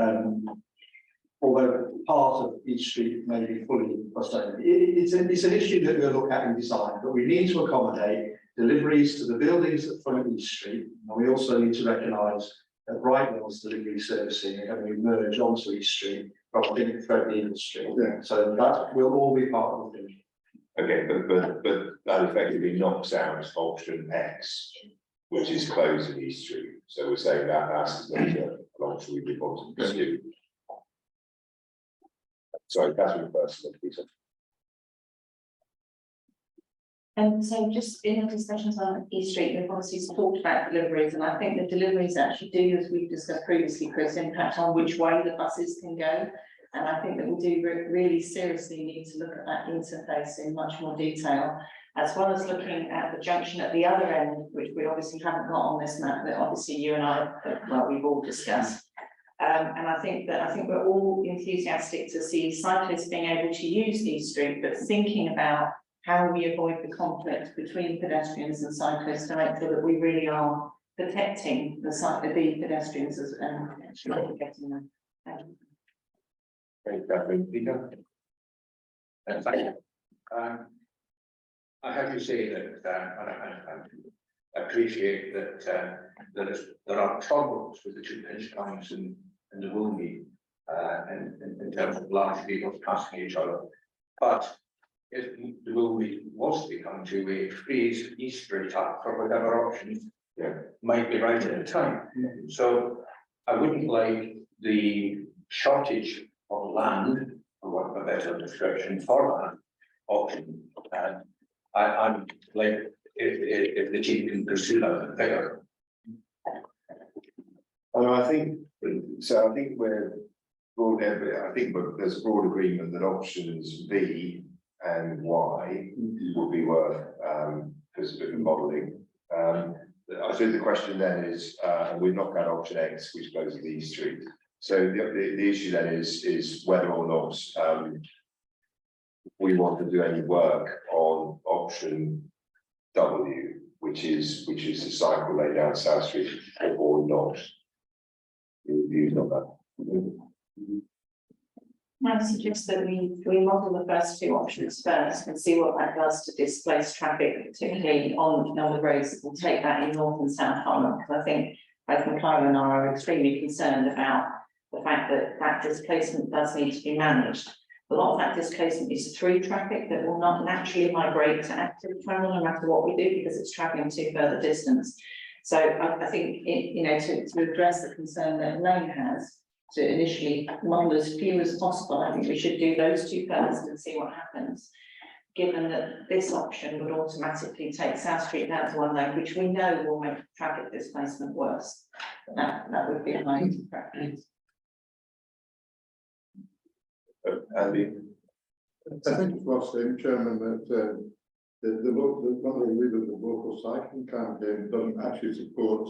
although part of East Street may be fully sustainable, it's an issue that we'll look at in design, but we need to accommodate deliveries to the buildings that front East Street, and we also need to recognise that Brightwell's delivery servicing are going to merge onto East Street rather than through East Street. Yeah. So that will all be part of the thing. Okay, but that effectively knocks out option X, which is closing East Street. So we're saying that that's not an option we would want to pursue. Sorry, Catherine first, please. So just in the discussions on East Street, we've obviously talked about deliveries, and I think the deliveries actually do, as we've discussed previously, Chris, impact on which way the buses can go. And I think that we do really seriously need to look at that interface in much more detail, as well as looking at the junction at the other end, which we obviously haven't got on this map, that obviously you and I, well, we've all discussed. And I think we're all enthusiastic to see cyclists being able to use East Street, but thinking about how we avoid the conflict between pedestrians and cyclists to make sure that we really are protecting the pedestrians and actually getting them. Thank you, Catherine. Peter? Thank you. I have to say that I appreciate that there are problems with the two pinch points in the Woolmead in terms of large vehicles passing each other. But if the Woolmead was to become two-way, freeze East Street up for whatever options might be right at the time. So I wouldn't like the shortage of land, for want of a better description, for that option. And I'm like, if the team can pursue that figure. I think so. I think we're broad. I think there's broad agreement that options B and Y would be worth modelling. I think the question then is, we've knocked out option X, which closes the East Street. So the issue then is whether or not we want to do any work on option W, which is the cycle lane down South Street or not? Your views on that? I suggest that we model the first two options first and see what that does to displace traffic, particularly on the roads that will take that in North and South Farnham, because I think both McClure and I are extremely concerned about the fact that that displacement does need to be managed. A lot of that displacement is through traffic that will not naturally migrate to active travel no matter what we do, because it's travelling to further distance. So I think, to address the concern that Elaine has, to initially model as few as possible, I think we should do those two first and see what happens. Given that this option would automatically take South Street down to one lane, which we know will make traffic displacement worse. That would be my preference. Andy? I think it's worth saying, Chairman, that one of the leaders of the local cycling campaign doesn't actually support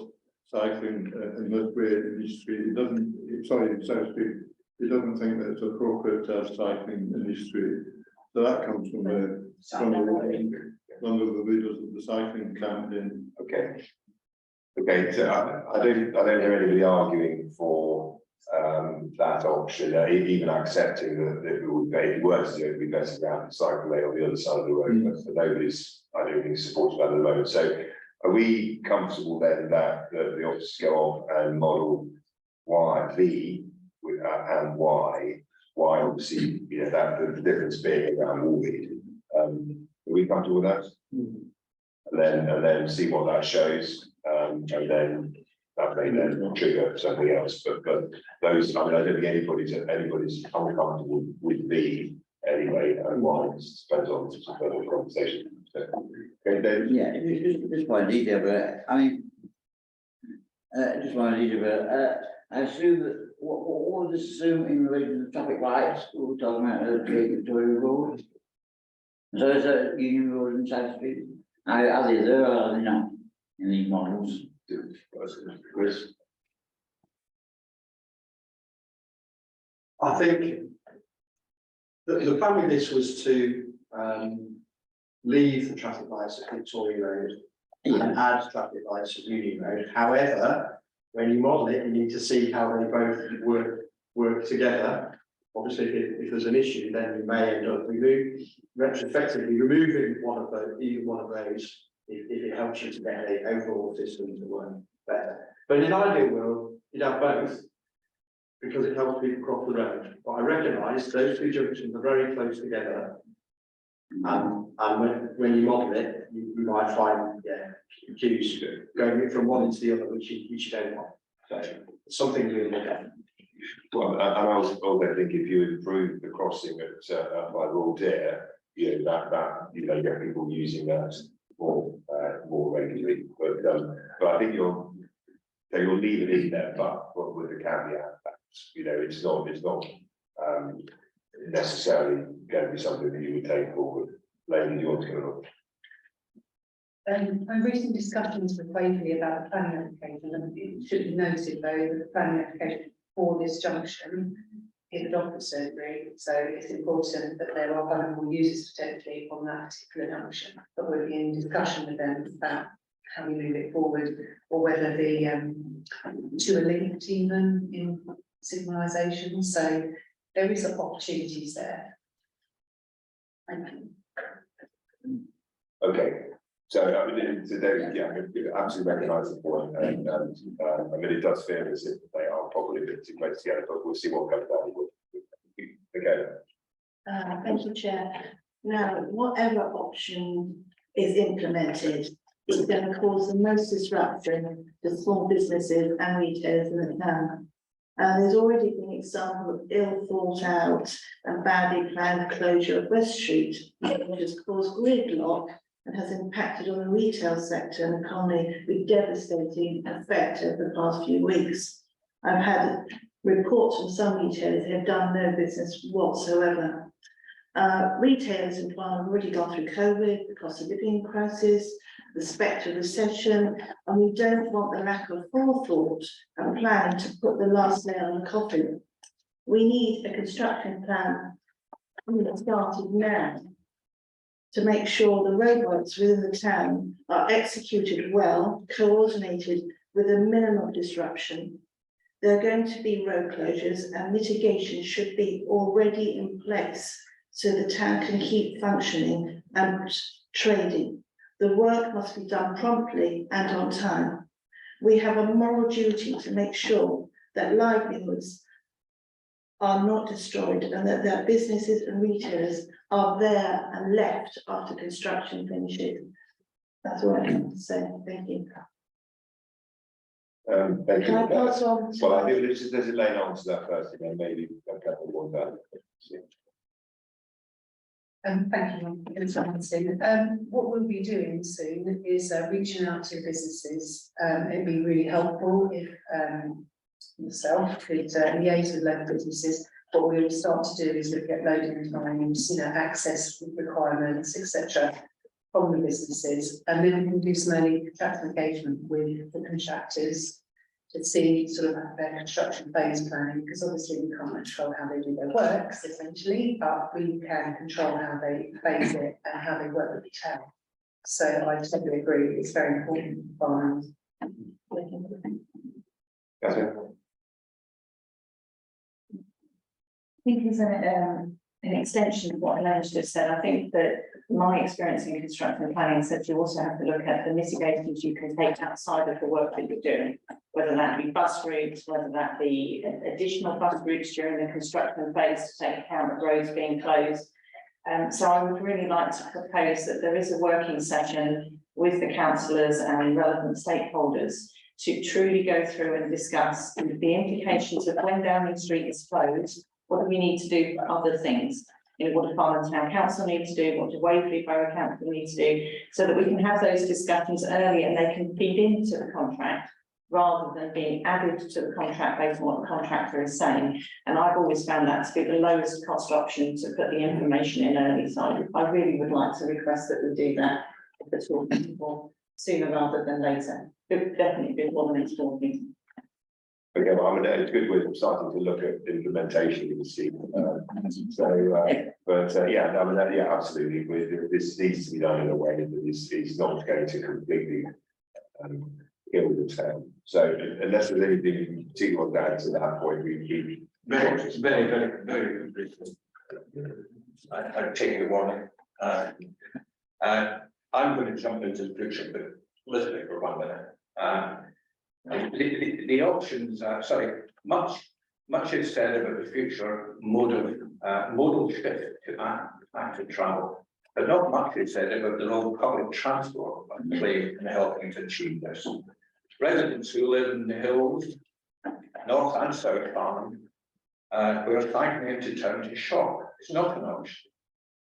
cycling in this way in East Street. It doesn't, sorry, in South Street. He doesn't think that it's appropriate to have cycling in East Street. So that comes from one of the leaders of the cycling campaign. Okay. Okay, so I don't hear anybody arguing for that option, even accepting that it would be, if it were to do it, would be better around the cycle lane on the other side of the road, but nobody's, I don't think, supportive at the moment. So are we comfortable then that the officers go off and model with and why obviously, that the difference being around Woolmead. Are we comfortable with that? And then see what that shows, and then that may then trigger something else. But those, I mean, I don't think anybody's uncomfortable with B anyway, and why it depends on the further conversation. So, okay, David? Yeah, just one detail, but I mean, just one detail, but I assume that what was assumed in relation to the traffic lights, we were talking about Victoria Road. So is that Union Road and South Street? Are they there or are they not in these models? Chris? I think the plan with this was to leave the traffic lights at Victoria Road and add traffic lights at Union Road. However, when you model it, you need to see how they both work together. Obviously, if there's an issue, then you may end up retrospectively removing either one of those if it helps you to get the overall system to work better. But in an ideal world, you'd have both because it helps people cross the road. But I recognise those two junctions are very close together. And when you model it, you might find cues going from one into the other, which you don't want. So it's something you look at. Well, and I was also thinking if you improve the crossing at by Royal Deer, that you get people using that more regularly. But I think you'll leave it in there, but with the caveat that it's not necessarily going to be something that you would take forward. Lady, do you want to go on? I'm recent discussions with Waverley about the planning application, and it should be noted though that the planning application for this junction is adopted surgery, so it's important that there are vulnerable users potentially on that particular junction. But we'll be in discussion with them about how we move it forward, or whether the two are linked even in signalisation. So there is opportunities there. Thank you. Okay, so I mean, today, I absolutely recognise the point, and I mean, it does feel as if they are probably a bit too close together, but we'll see what comes down. Okay. Thank you, Chair. Now, whatever option is implemented, it's going to cause the most disruption to small businesses and retailers in the town. There's already been an example of ill thought out and badly planned closure of West Street, which has caused gridlock and has impacted on the retail sector and economy with devastating effect over the past few weeks. I've had reports from some retailers who have done no business whatsoever. Retailers in Farnham have already gone through COVID, the cost of living crisis, the spectre of recession, and we don't want the lack of forethought and planning to put the last nail in the coffin. We need a construction plan started now. to make sure the roadworks within the town are executed well, coordinated with a minimum disruption. There are going to be road closures and mitigation should be already in place so the town can keep functioning and trading. The work must be done promptly and on time. We have a moral duty to make sure that livelihoods are not destroyed and that their businesses and retailers are there and left after construction finishes. That's all I have to say. Thank you. Thank Can I you. pass on? to- Well, I think there's a lane on to that first, and then maybe a couple more that. Thank you, Martin. What we'll be doing soon is reaching out to businesses. It'd be really helpful if yourself could liaise with local businesses. What we'll start to do is look at loading times, access requirements, etc. from the businesses, and then we can do some early contractor engagement with the contractors to see sort of their construction phase planning, because obviously we can't control how they do their works essentially, but we can control how they phase it and how they work with the town. So I totally agree, it's very important for I think as an extension of what Elena's just said, I think that my experience in construction planning said you also have to look at the mitigations you can take outside of the work that you're doing, whether that be bus routes, whether that be additional bus routes during the construction phase to take account of roads being closed. So I would really like to propose that there is a working session with the councillors and relevant stakeholders to truly go through and discuss the implications of when Downing Street is closed. What do we need to do for other things? What do Farnham Town Council need to do? What do Waverley Borough Council need to do? So that we can have those discussions early and they can feed into the contract rather than being added to the contract based on what the contractor is saying. And I've always found that to be the lowest cost option to put the information in early. So I really would like to request that we do that if it's all possible sooner rather than later. But definitely before the next board meeting. Okay, well, I mean, it's good we're starting to look at implementation of the scheme. Yeah, I mean, yeah, absolutely. This needs to be done in a way that is not going to completely kill the town. So unless there's anything particular to add to that point, we Very briefly. I take the warning. I'm going to jump into the picture, but listen for 1 minute. The options are, much is said about the future modal shift to active travel, but not much is said about the role public transport play in helping to achieve this. Residents who live in the hills, north and south Farnham, who are cycling into town to shop, it's not an option.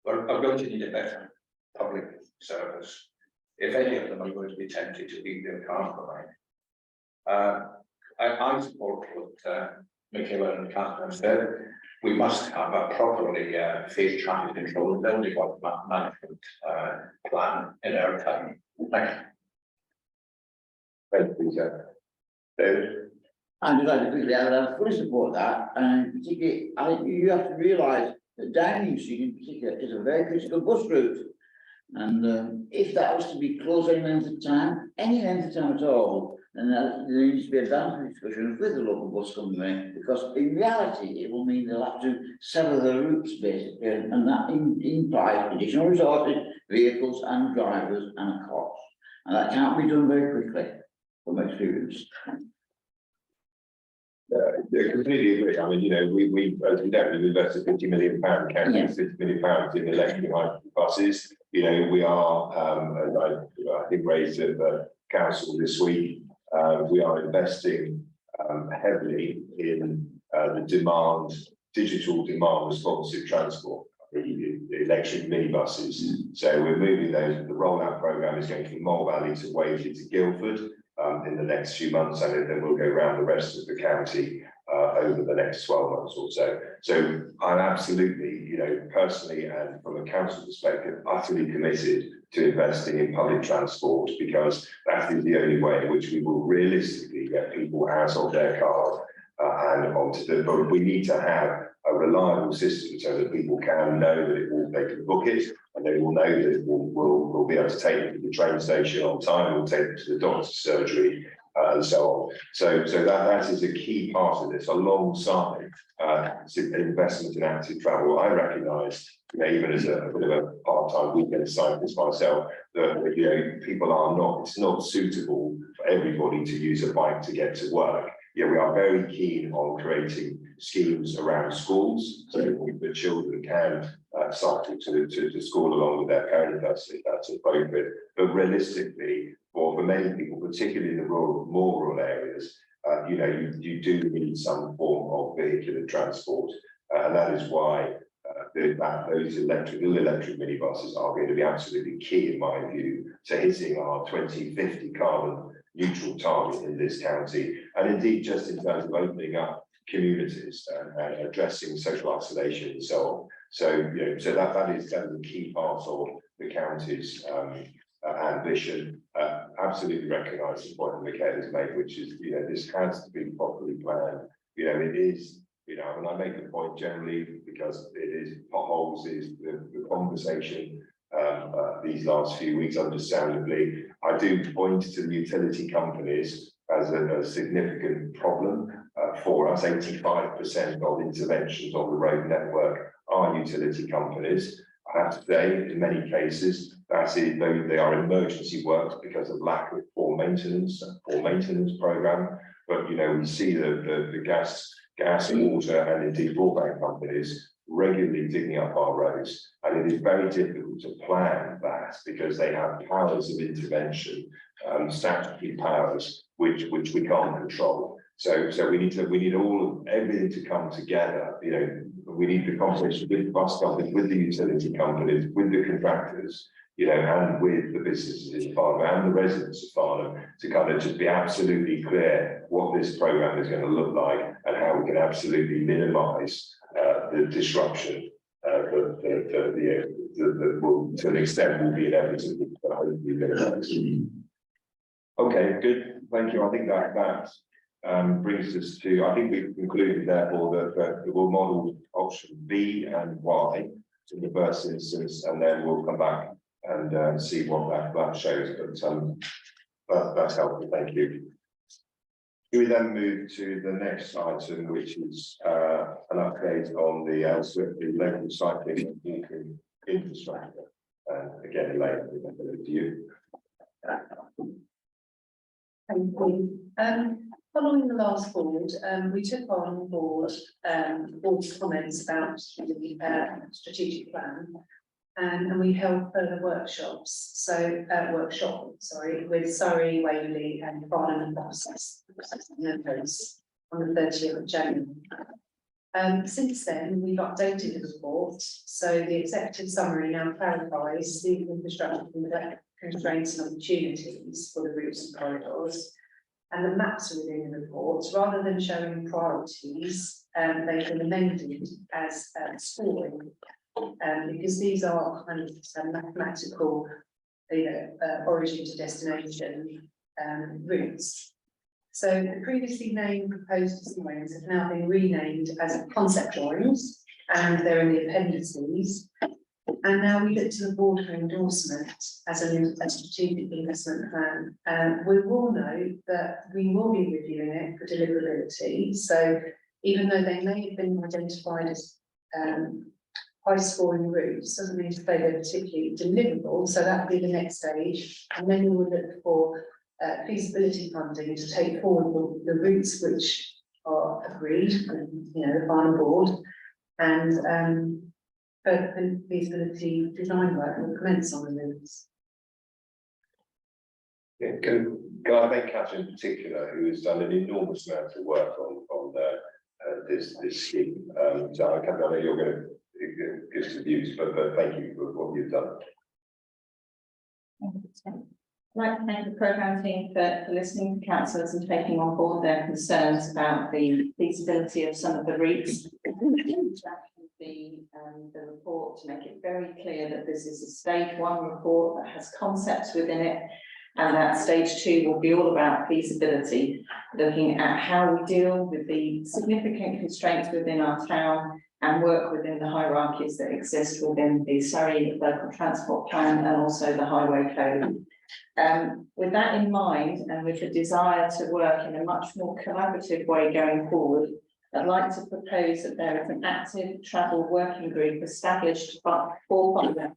We're going to need a better public service. If any of them are going to be tempted to leave their cars behind. I support what Michaela and Catherine said. We must have a properly phased traffic control and building management plan in our time. Thank you. Thank you, David. I'm just like to quickly add, I fully support that, and particularly, I think you have to realise that Downing Street in particular is a very critical bus route. And if that was to be closed any length of time at all, then there needs to be a boundary discussion with the local bus company, because in reality, it will mean they'll have to sever the routes basically, and that implies additional resources, vehicles and drivers and a cost. And that can't be done very quickly, from experience. I completely agree. I mean, we as we know, we've invested £50 million, counting £50 million in electric buses. We are, I think, raised at the council this week. We are investing heavily in the digital demand responsive transport, the electric minibuses. So we're moving those. The rollout programme is going from Mole Valley to Waverley to Guildford in the next few months, and then we'll go around the rest of the county over the next 12 months or so. So I'm absolutely, personally and from a council perspective, utterly committed to investing in public transport, because that is the only way in which we will realistically get people out of their cars and onto the. But we need to have a reliable system so that people can know that they can book it, and they will know that it will be able to take them to the train station on time, will take them to the doctor's surgery, and so on. So that is a key part of this, alongside investment in active travel. I recognise, even as a bit of a part-time weekend cyclist myself, that people are not. It's not suitable for everybody to use a bike to get to work. We are very keen on creating schemes around schools, so the children can cycle to school along with their parents, if that's appropriate. But realistically, for many people, particularly in the more rural areas, you do need some form of vehicular transport, and that is why those electric minibuses are going to be absolutely key, in my view, to hitting our 2050 carbon neutral target in this county, and indeed just in terms of opening up communities and addressing social isolation and so on. So that is a key part of the county's ambition. Absolutely recognise the point that Michaela has made, which is this has to be properly planned. It is. And I make the point generally because it is potholes is the conversation these last few weeks, understandably. I do point to the utility companies as a significant problem for us. 85% of interventions on the road network are utility companies. I have to say, in many cases, they are emergency works because of lack of poor maintenance program. But we see the gas and water and indeed broadband companies regularly digging up our roads, and it is very difficult to plan that because they have powers of intervention, statutory powers, which we can't control. So we need everything to come together. We need the conversation with the bus companies, with the utility companies, with the contractors, and with the businesses in Farnham and the residents of Farnham, to kind of just be absolutely clear what this programme is going to look like and how we can absolutely minimise the disruption that will, to an extent, will be inevitable, but hopefully minimised. Okay, good. Thank you. I think that brings us to, I think we've concluded therefore that we'll model option B and Y in the first instance, and then we'll come back and see what that shows. But that's helpful. Thank you. We then move to the next item, which is an update on the local cycling and walking infrastructure. Again, Elaine, to you. Thank you. Following the last board, we took on board board's comments about the strategic plan, and we held further workshops. With Surrey, Waverley, and Farnham and Buses on the 30th of January. Since then, we've updated the report, so the executive summary now clarifies the infrastructure constraints and opportunities for the routes and corridors, and the maps within the report, rather than showing priorities, they've been amended as scoring, because these are kind of mathematical, origin to destination routes. So the previously named proposed designs have now been renamed as concept drawings, and they're in the appendices. And now we look to the board for endorsement as a strategic investment plan. We will note that we will be reviewing it for deliverability. So even though they may have been identified as high scoring routes, doesn't mean to say they're particularly deliverable. So that will be the next stage. And then we will look for feasibility funding to take forward the routes which are agreed, the final board, and further feasibility design work will commence on the routes. Yeah, can I thank Catherine in particular, who has done an enormous amount of work on this scheme. So I know you're going to give some views, but thank you for what you've done. I'd like to thank the programme team for listening to councillors and taking on board their concerns about the feasibility of some of the routes. The report to make it very clear that this is a stage 1 report that has concepts within it, And that stage 2 will be all about feasibility, looking at how we deal with the significant constraints within our town and work within the hierarchies that exist within the Surrey Local Transport Plan and also the Highway Code. With that in mind, and with the desire to work in a much more collaborative way going forward, I'd like to propose that there is an active travel working group established for Farnham,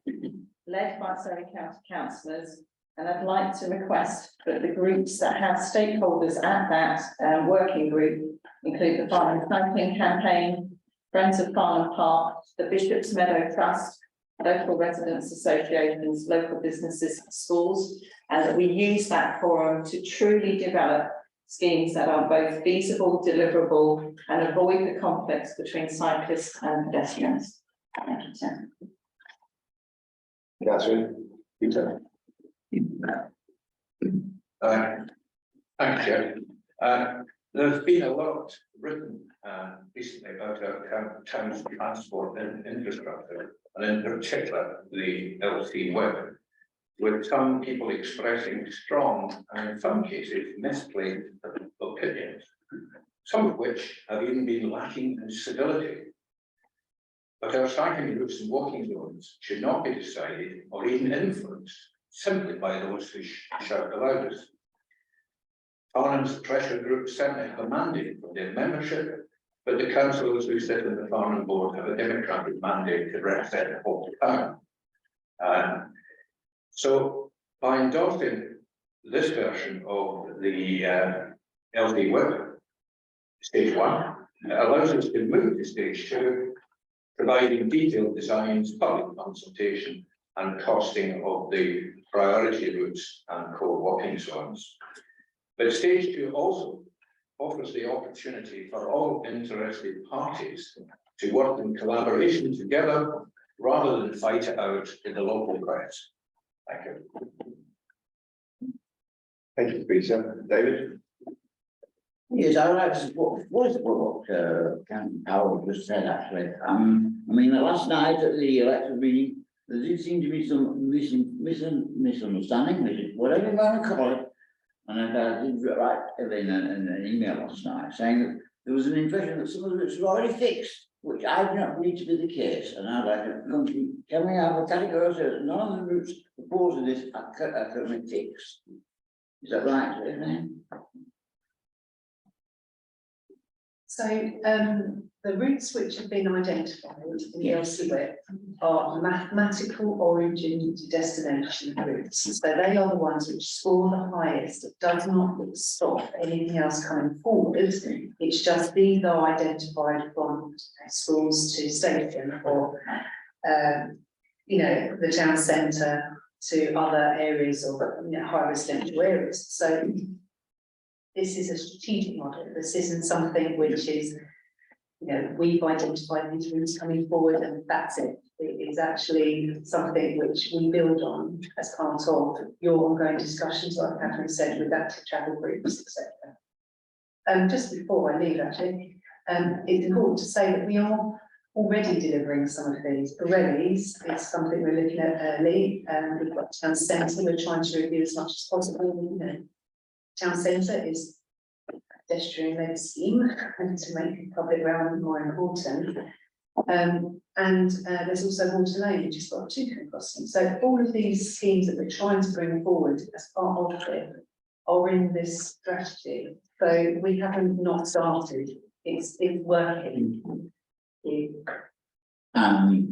led by Surrey County councillors, and I'd like to request that the groups that have stakeholders at that working group include the Farnham Cycling Campaign, Friends of Farnham Park, the Bishop's Meadow Trust, local residents associations, local businesses, schools, and that we use that forum to truly develop schemes that are both feasible, deliverable, and avoid the conflicts between cyclists and pedestrians. Thank you, Tim. Catherine, Peter. Thanks, Chair. There's been a lot written recently about our town's transport and infrastructure, and in particular the LC web, with some people expressing strong and in some cases misplaced opinions, some of which have even been lacking in civility. But our cycling routes and walking zones should not be decided or even influenced simply by those who shout the loudest. Farnham's pressure group certainly have a mandate for their membership, but the councillors who sit in the Farnham board have a democratic mandate to represent the whole town. So by endorsing this version of the LD web, stage 1, it allows us to move to stage 2, providing detailed designs, public consultation, and costing of the priority routes and core walking zones. But stage 2 also offers the opportunity for all interested parties to work in collaboration together rather than fight it out in the local press. Thank you. Thank you, Peter. David? Yes, I would like to support what Councillor Powell just said, actually. I mean, last night at the elected meeting, there did seem to be some misunderstanding, whatever you want to call it. And I did write Evelyn an email last night saying that there was an impression that some of the routes were already fixed, which I do not believe to be the case. And I'd like to can we have a category that none of the routes proposed in this are currently fixed? Is that right, Evelyn? So the routes which have been identified in the LCWIP are mathematical origin to destination routes. So they are the ones which score the highest. It does not stop anything else coming forward. It's just these are identified from schools to station or you know, the town centre to other areas of high residential areas. So this is a strategic model. This isn't something which is, you know, we've identified these routes coming forward and that's it. It is actually something which we build on as part of your ongoing discussions, like Catherine said, with active travel groups, etc. Just before I leave, actually, it's important to say that we are already delivering some of these. Pirelli's is something we're looking at early. We've got town centre, we're trying to review as much as possible. You know, town centre is a pedestrian-led scheme and to make the public realm more important. There's also Water Lane, which has got a two-cone crossing. So all of these schemes that we're trying to bring forward as part of it are in this strategy. So we haven't not started. It's working. I don't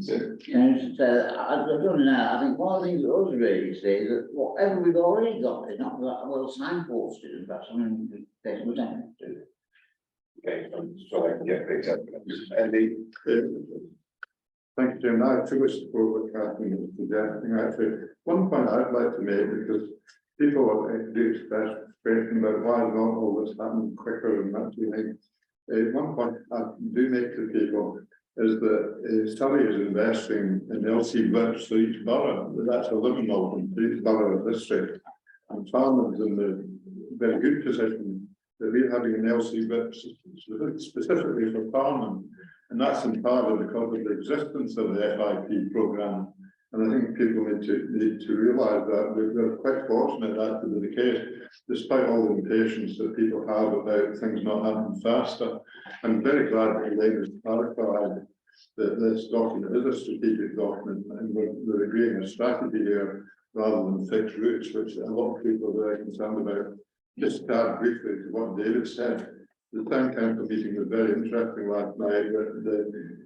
know. I think one of the things that was really say is that whatever we've already got is not that well signposted, and that's something that we don't do. Okay, I'm sorry, yeah, picked up. Andy? Thank you, Jim. I fully support what Catherine is suggesting. Actually, one point I'd like to make, because people do express frustration about why not all this happening quicker and that sort of thing. One point I do make to people is that Surrey is investing in LC blips for each borough. That's a liminal from each borough of district. And Farnham is in the very good position that we're having an LC blip specifically for Farnham. And that's entirely because of the existence of the FIP programme And I think people need to realise that we're quite fortunate that to be the case, despite all the impatience that people have about things not happening faster. I'm very glad that Elaine has clarified that this document is a strategic document, and we're agreeing a strategy here rather than fixed routes, which a lot of people are very concerned about. Just to add briefly to what David said, the town council meeting was very interesting last night.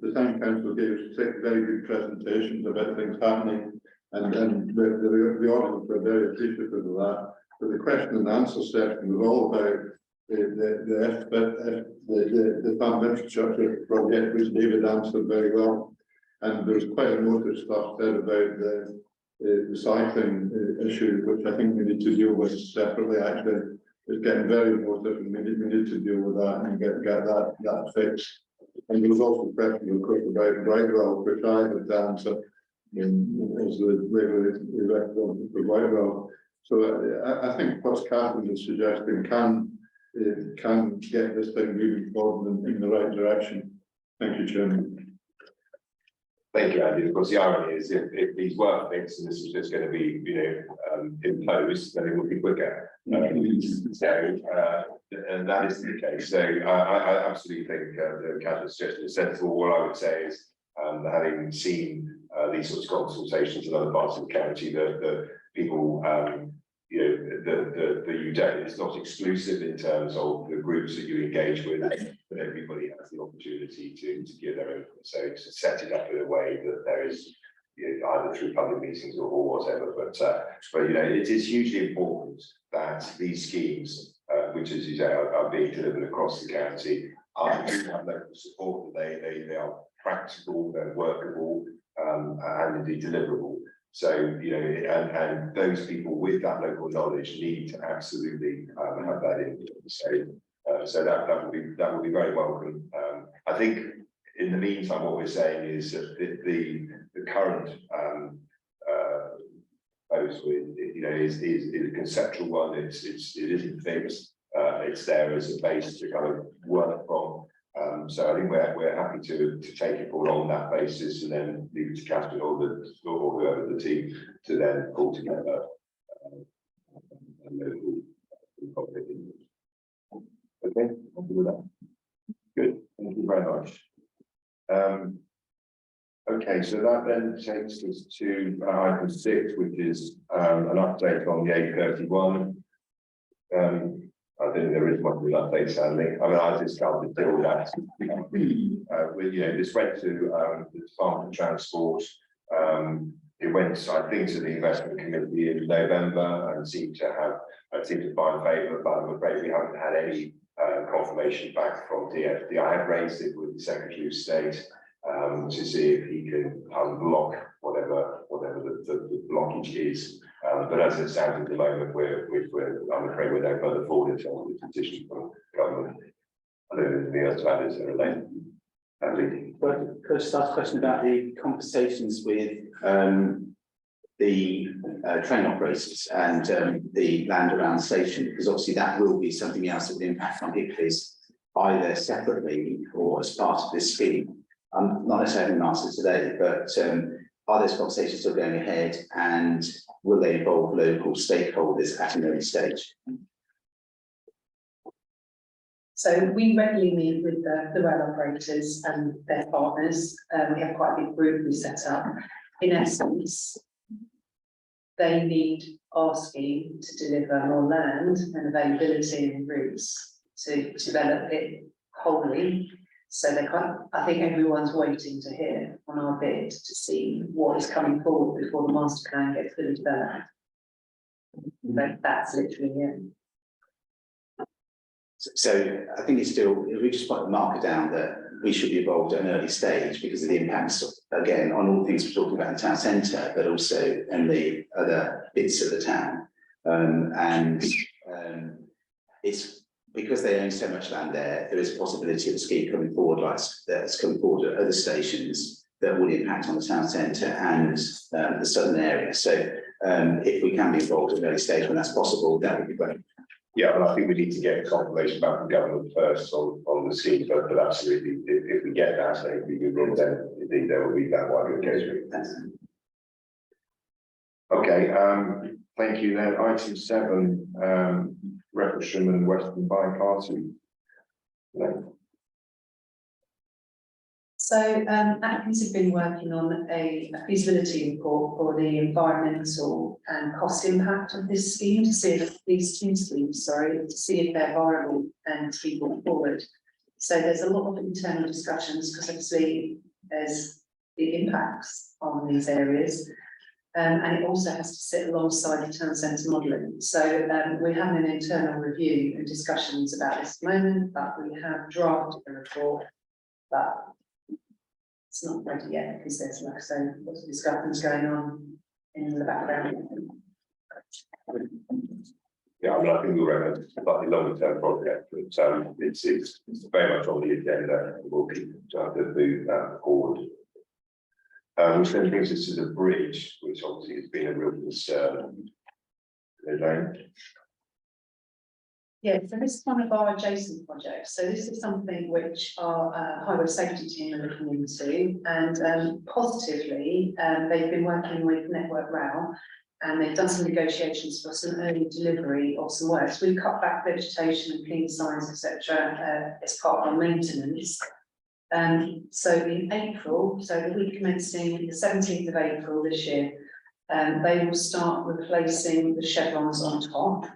The town council gave us 6 very good presentations about things happening, and the audience were very appreciative of that. But the question and answer section was all about the farm infrastructure project, which David answered very well. And there was quite a lot of stuff said about the cycling issue, which I think we need to deal with separately. Actually, it's getting very emotive, and we need to deal with that and get that fixed. And there was also a question, of course, about Brightwell, which I had to answer as the way we represent for Brightwell. So I think what Catherine is suggesting can get this thing moving forward in the right direction. Thank you, Chairman. Thank you, Andy. Of course, the irony is if these were fixed and this was just going to be, imposed, then it would be quicker. And that is the case. So I absolutely think the Catherine's suggestion is sensible. All I would say is, having seen these sorts of consultations in other parts of the county, the people, it's not exclusive in terms of the groups that you engage with, but everybody has the opportunity to give their input. So to set it up in a way that there is, either through public meetings or whatever, but it is hugely important that these schemes, which, as you say, are being delivered across the county, have local support, that they are practical, they're workable, and indeed deliverable. So, and those people with that local knowledge need to absolutely have that in. So that would be very welcome. I think in the meantime, what we're saying is that the current proposal, is a conceptual one. It isn't fixed. It's there as a base to kind of work from. So I think we're happy to take it forward on that basis, and then leave it to Catherine or whoever the team to then pull together. Okay, I'll do that. Good, thank you very much. Okay, so that then takes us to item 6, which is an update on the A31. I think there is much of an update, sadly. I mean, I just can't deal with that. This went to the Department of Transport. It went, I think, to the investment committee in November and seemed to find favour, but I'm afraid we haven't had any confirmation back from DFD. I have raised it with the Secretary of State to see if he can unblock whatever the blockage is. But as it stands at the moment, I'm afraid we're no further forward in terms of the petition from government. I don't know if anything else to add is Elaine. Could I just ask a question about the conversations with the train operators and the land around the station? Because obviously that will be something else that will impact on Hickley's either separately or as part of this scheme. I'm not necessarily an answer today, but are those conversations still going ahead, and will they involve local stakeholders at an early stage? So we regularly meet with the rail operators and their partners. We have quite a big group we set up. In essence, they need our scheme to deliver more land and availability and routes to develop it wholly. So I think everyone's waiting to hear on our bid to see what is coming forward before the master plan gets fully developed. But that's literally it. So I think it's still, if we just put the marker down that we should be involved at an early stage because of the impacts, again, on all things we're talking about in the town centre, but also in the other bits of the town. It's because they own so much land there is a possibility of a scheme coming forward like that's coming forward at other stations that will impact on the town centre and the southern area. So if we can be involved at an early stage when that's possible, that would be great. Yeah, but I think we need to get confirmation back from government first on the scheme, but absolutely, if we get that, then we will, then indeed there will be that wider engagement. Okay, thank you then. Item 7, Refresham and Western Bypass. So Atkins have been working on a feasibility report for the environmental and cost impact of this scheme to see if these two schemes, to see if they're viable and to be brought forward. So there's a lot of internal discussions because obviously there's the impacts on these areas. And it also has to sit alongside the town centre modelling. So we're having an internal review and discussions about this at the moment, but we have drafted a report, but it's not ready yet because there's, like I say, lots of discussions going on in the background. Yeah, I mean, I think we're in a slightly longer term project, but it's very much on the agenda. We'll keep trying to move that forward. Which then brings us to the bridge, which obviously has been a real concern. Yeah, so this is one of our adjacent projects. So this is something which our highway safety team are looking into, and positively, they've been working with Network Rail, and they've done some negotiations for some early delivery of some works. We've cut back vegetation and clean signs, etc., as part of our maintenance. So in April, so the week commencing the 17th of April this year, they will start replacing the chevrons on top.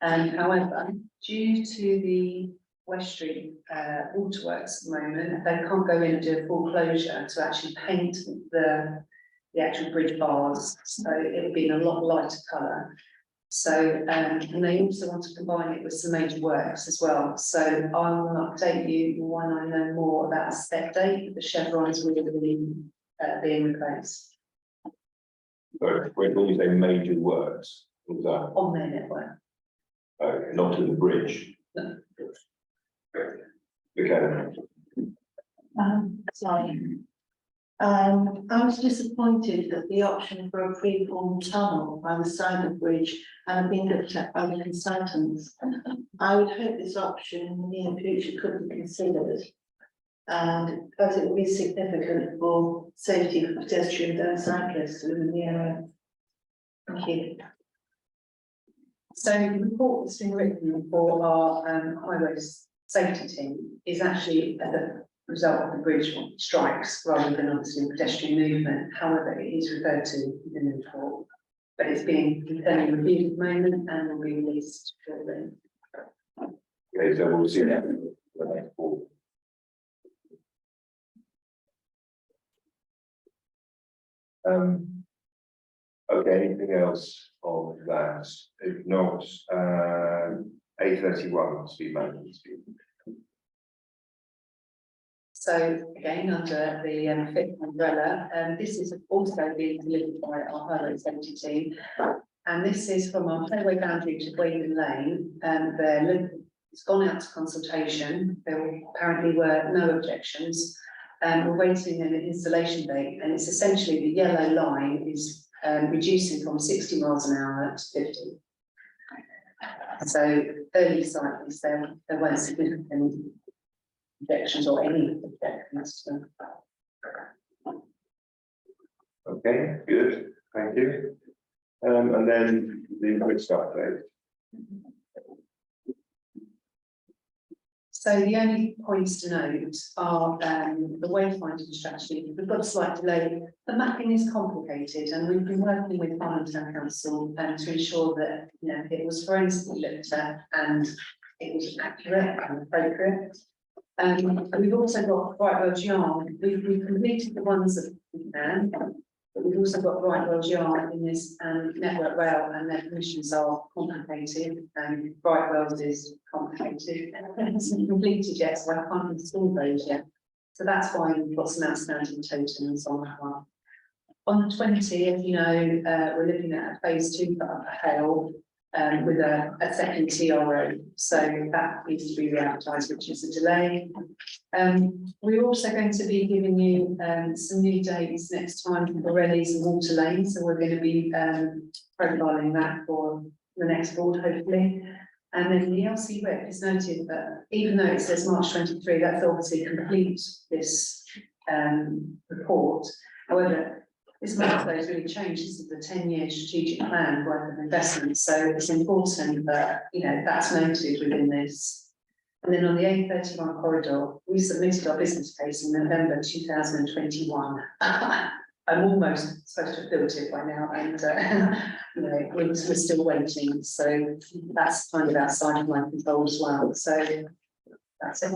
However, due to the West Street waterworks at the moment, they can't go in and do a full closure to actually paint the actual bridge bars, so it'll be in a lot lighter colour. So, and they also want to combine it with some major works as well. So I will update you when I know more about a set date. The chevrons will be being replaced. So when you say major works, what was that? On their network. Not to the bridge. No. Okay. Sorry. I was disappointed that the option for a free-form tunnel by the side of the bridge had been looked at by the consultants. I would hope this option in the near future could be considered, and because it would be significant for safety for pedestrians and cyclists within the area. Thank you. So the report that's been written for our highway safety team is actually the result of the bridge strikes rather than obviously pedestrian movement. However, it is referred to within the report, but it's being internally reviewed at the moment and will be released shortly. Okay, so we'll see that. Okay, anything else on that? If not, A31 speed management scheme. So again, under the FIT umbrella, this is also being delivered by our highway safety team. And this is from our highway boundary to Wading Lane. It's gone out to consultation. There apparently were no objections. We're waiting an installation date, and it's essentially the yellow line is reducing from 60 miles an hour to 50. So early cyclists, there weren't significant objections or any objections. Okay, good, thank you. And then the quick start date. So the only points to note are the wayfinding strategy. We've got a slight delay. The mapping is complicated, and we've been working with Farnham Town Council to ensure that it was forensically looked at and it was accurate and appropriate. We've also got Brightwell's yarn. We've completed the ones that we can, but we've also got Brightwell's yarn in this Network Rail, and their permissions are complicated, and Brightwell's is complicated. It hasn't completed yet, so I can't install those yet. So that's why we've got some outstanding totals on that one. On the 20, as you know, we're looking at a phase 2 for Upper Hale, with a second TRO, so that needs to be re-advertised, which is a delay. We're also going to be giving you some new dates next time for Borelli's and Water Lane, so we're going to be profiling that for the next board, hopefully. And then the LC rep has noted that even though it says March 23, that's obviously complete this report. However, this milestone has really changed. This is the 10-year strategic plan worth of investment. So it's important that, you know, that's noted within this. And then on the A31 corridor, we submitted our business case in November 2021. I'm almost supposed to have built it by now, and you know, we're still waiting. So that's kind of outside of my control as well. So that's it.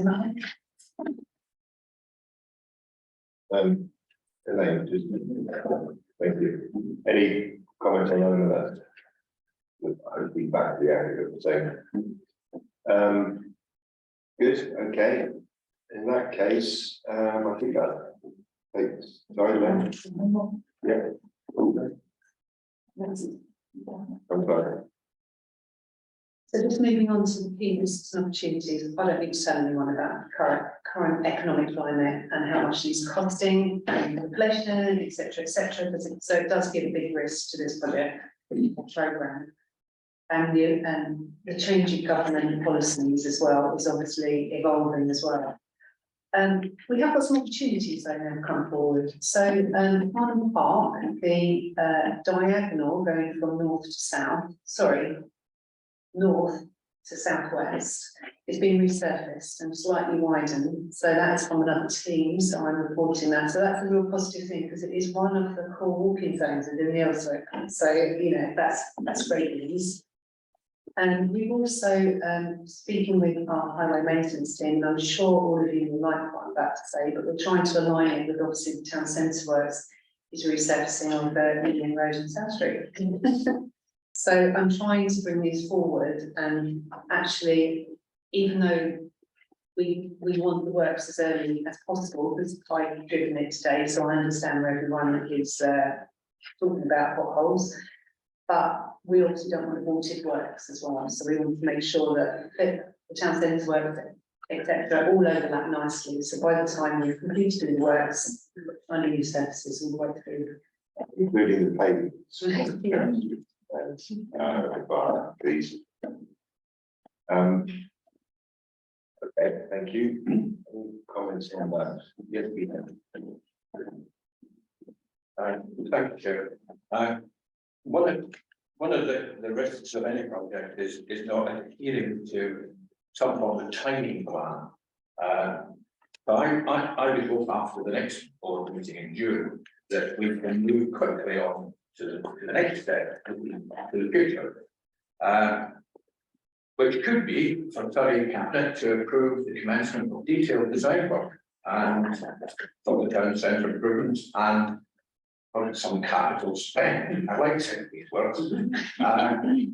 Elaine, just, thank you. Any comments on any of that? I'll be back to the area of saying. Good, okay. In that case, I think that takes, sorry, then. Yeah. I'm sorry. So just moving on to the key risks and opportunities, I don't need to tell anyone about the current economic climate and how much it's costing, and inflation, etc., etc. So it does give a big risk to this project program. And the changing government policies as well is obviously evolving as well. We have got some opportunities that have come forward. So Farnham Park, the diagonal going from north to south, north to southwest, is being resurfaced and slightly widened. So that's from another team, so I'm reporting that. So that's a real positive thing because it is one of the core walking zones within the Ellsworth. So, you know, that's great news. And we've also, speaking with our highway maintenance team, and I'm sure all of you will like what I'm about to say, but we're trying to align it with obviously the town centre works is resurfacing on Million Road and South Street. So I'm trying to bring these forward, and actually, even though we want the works as early as possible, because I've driven it today, so I understand where everyone is talking about potholes, but we also don't want aborted works as well. So we want to make sure that the town centre works, etc., all overlap nicely. So by the time we've completed the works, under new services all the way through, Including the payments. Please. Okay, thank you. Any comments on that? Yes, we have. Thank you, Chair. One of the risks of any project is not adhering to some form of timing plan. But I would hope after the next board meeting in June that we can move quickly on to the next step, to the future. Which could be for Surrey Cabinet to approve the commencement of detailed design work and for the town centre improvements and for some capital spend. I like saying these words.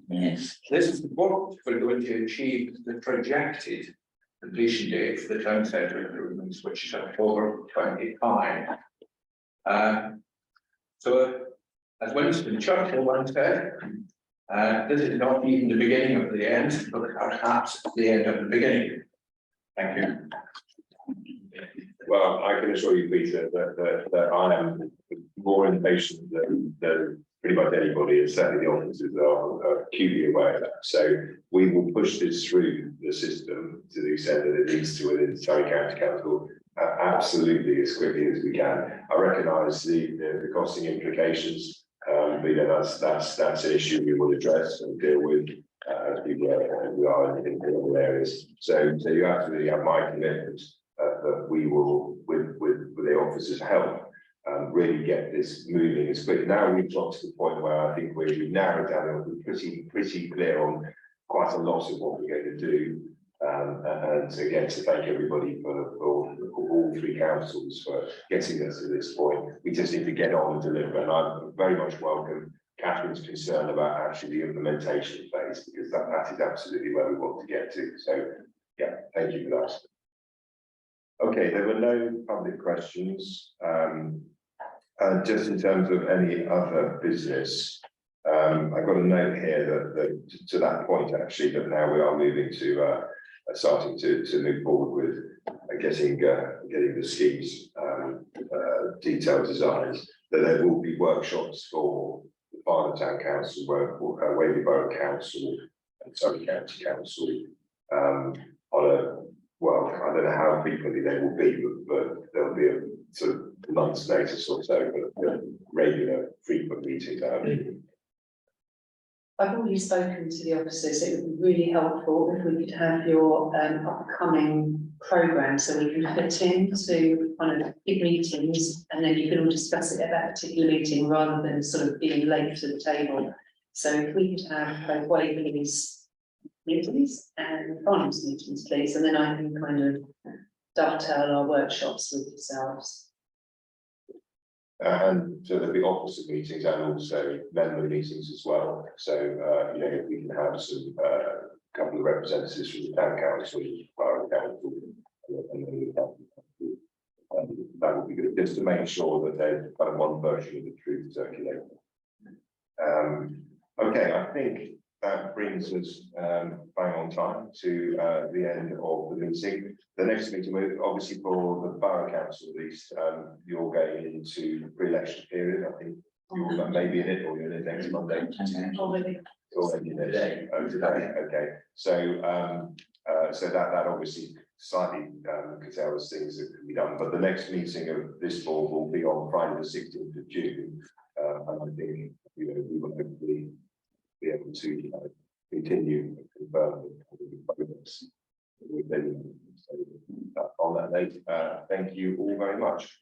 Yes. This is what we're going to achieve the projected completion date for the town centre improvements, which is October 25. So, as Winston Churchill once said, this is not even the beginning of the end, but perhaps the end of the beginning. Thank you. Well, I can assure you, Peter, that I am more impatient than pretty much anybody, and certainly the officers are acutely aware of that. So we will push this through the system to the extent that it needs to within Surrey County Council absolutely as quickly as we can. I recognise the costing implications, but you know, that's an issue we will address and deal with as we are in other areas. So you absolutely have my commitment that we will, with the officers' help, really get this moving as quick. Now we've got to the point where I think we've narrowed down and we're pretty clear on quite a lot of what we're going to do. And again, to thank everybody for all three councils for getting us to this point. We just need to get on and deliver, and I very much welcome Catherine's concern about actually the implementation phase, because that is absolutely where we want to get to. So yeah, thank you for that. Okay, there were no public questions. Just in terms of any other business, I've got a note here that to that point actually, that now we are moving to starting to move forward with getting the schemes detailed designs. That there will be workshops for the Farnham Town Council, Waverley Borough Council, and Surrey County Council on a, well, I don't know how frequently they will be, but there'll be a sort of month's notice or so, but regular, frequent meetings. I've already spoken to the officers. It would be really helpful if we could have your upcoming programme, so we can fit in to kind of big meetings, and then you can all discuss it at that particular meeting rather than sort of being late to the table. So if we could have both Waverley's meetings and Farnham's meetings, please, and then I can kind of dovetail our workshops with yourselves. And so there'll be officer meetings and also member meetings as well. So, you know, if we can have some, couple of representatives from the town council, borough council, and then that would be good, just to make sure that there's kind of one version of the truth circulating. Okay, I think that brings us bang on time to the end of the meeting. The next meeting, obviously for the borough council at least, you're going into pre-election period. I think you're maybe in it, or you're in it next Monday. Already. Already in it. Oh, today. Okay. So so that obviously slightly curtails things that can be done. But the next meeting of this board will be on Friday the 16th of June, and I think, you know, we will hopefully be able to continue and confirm the progress within. So, on that note, thank you all very much.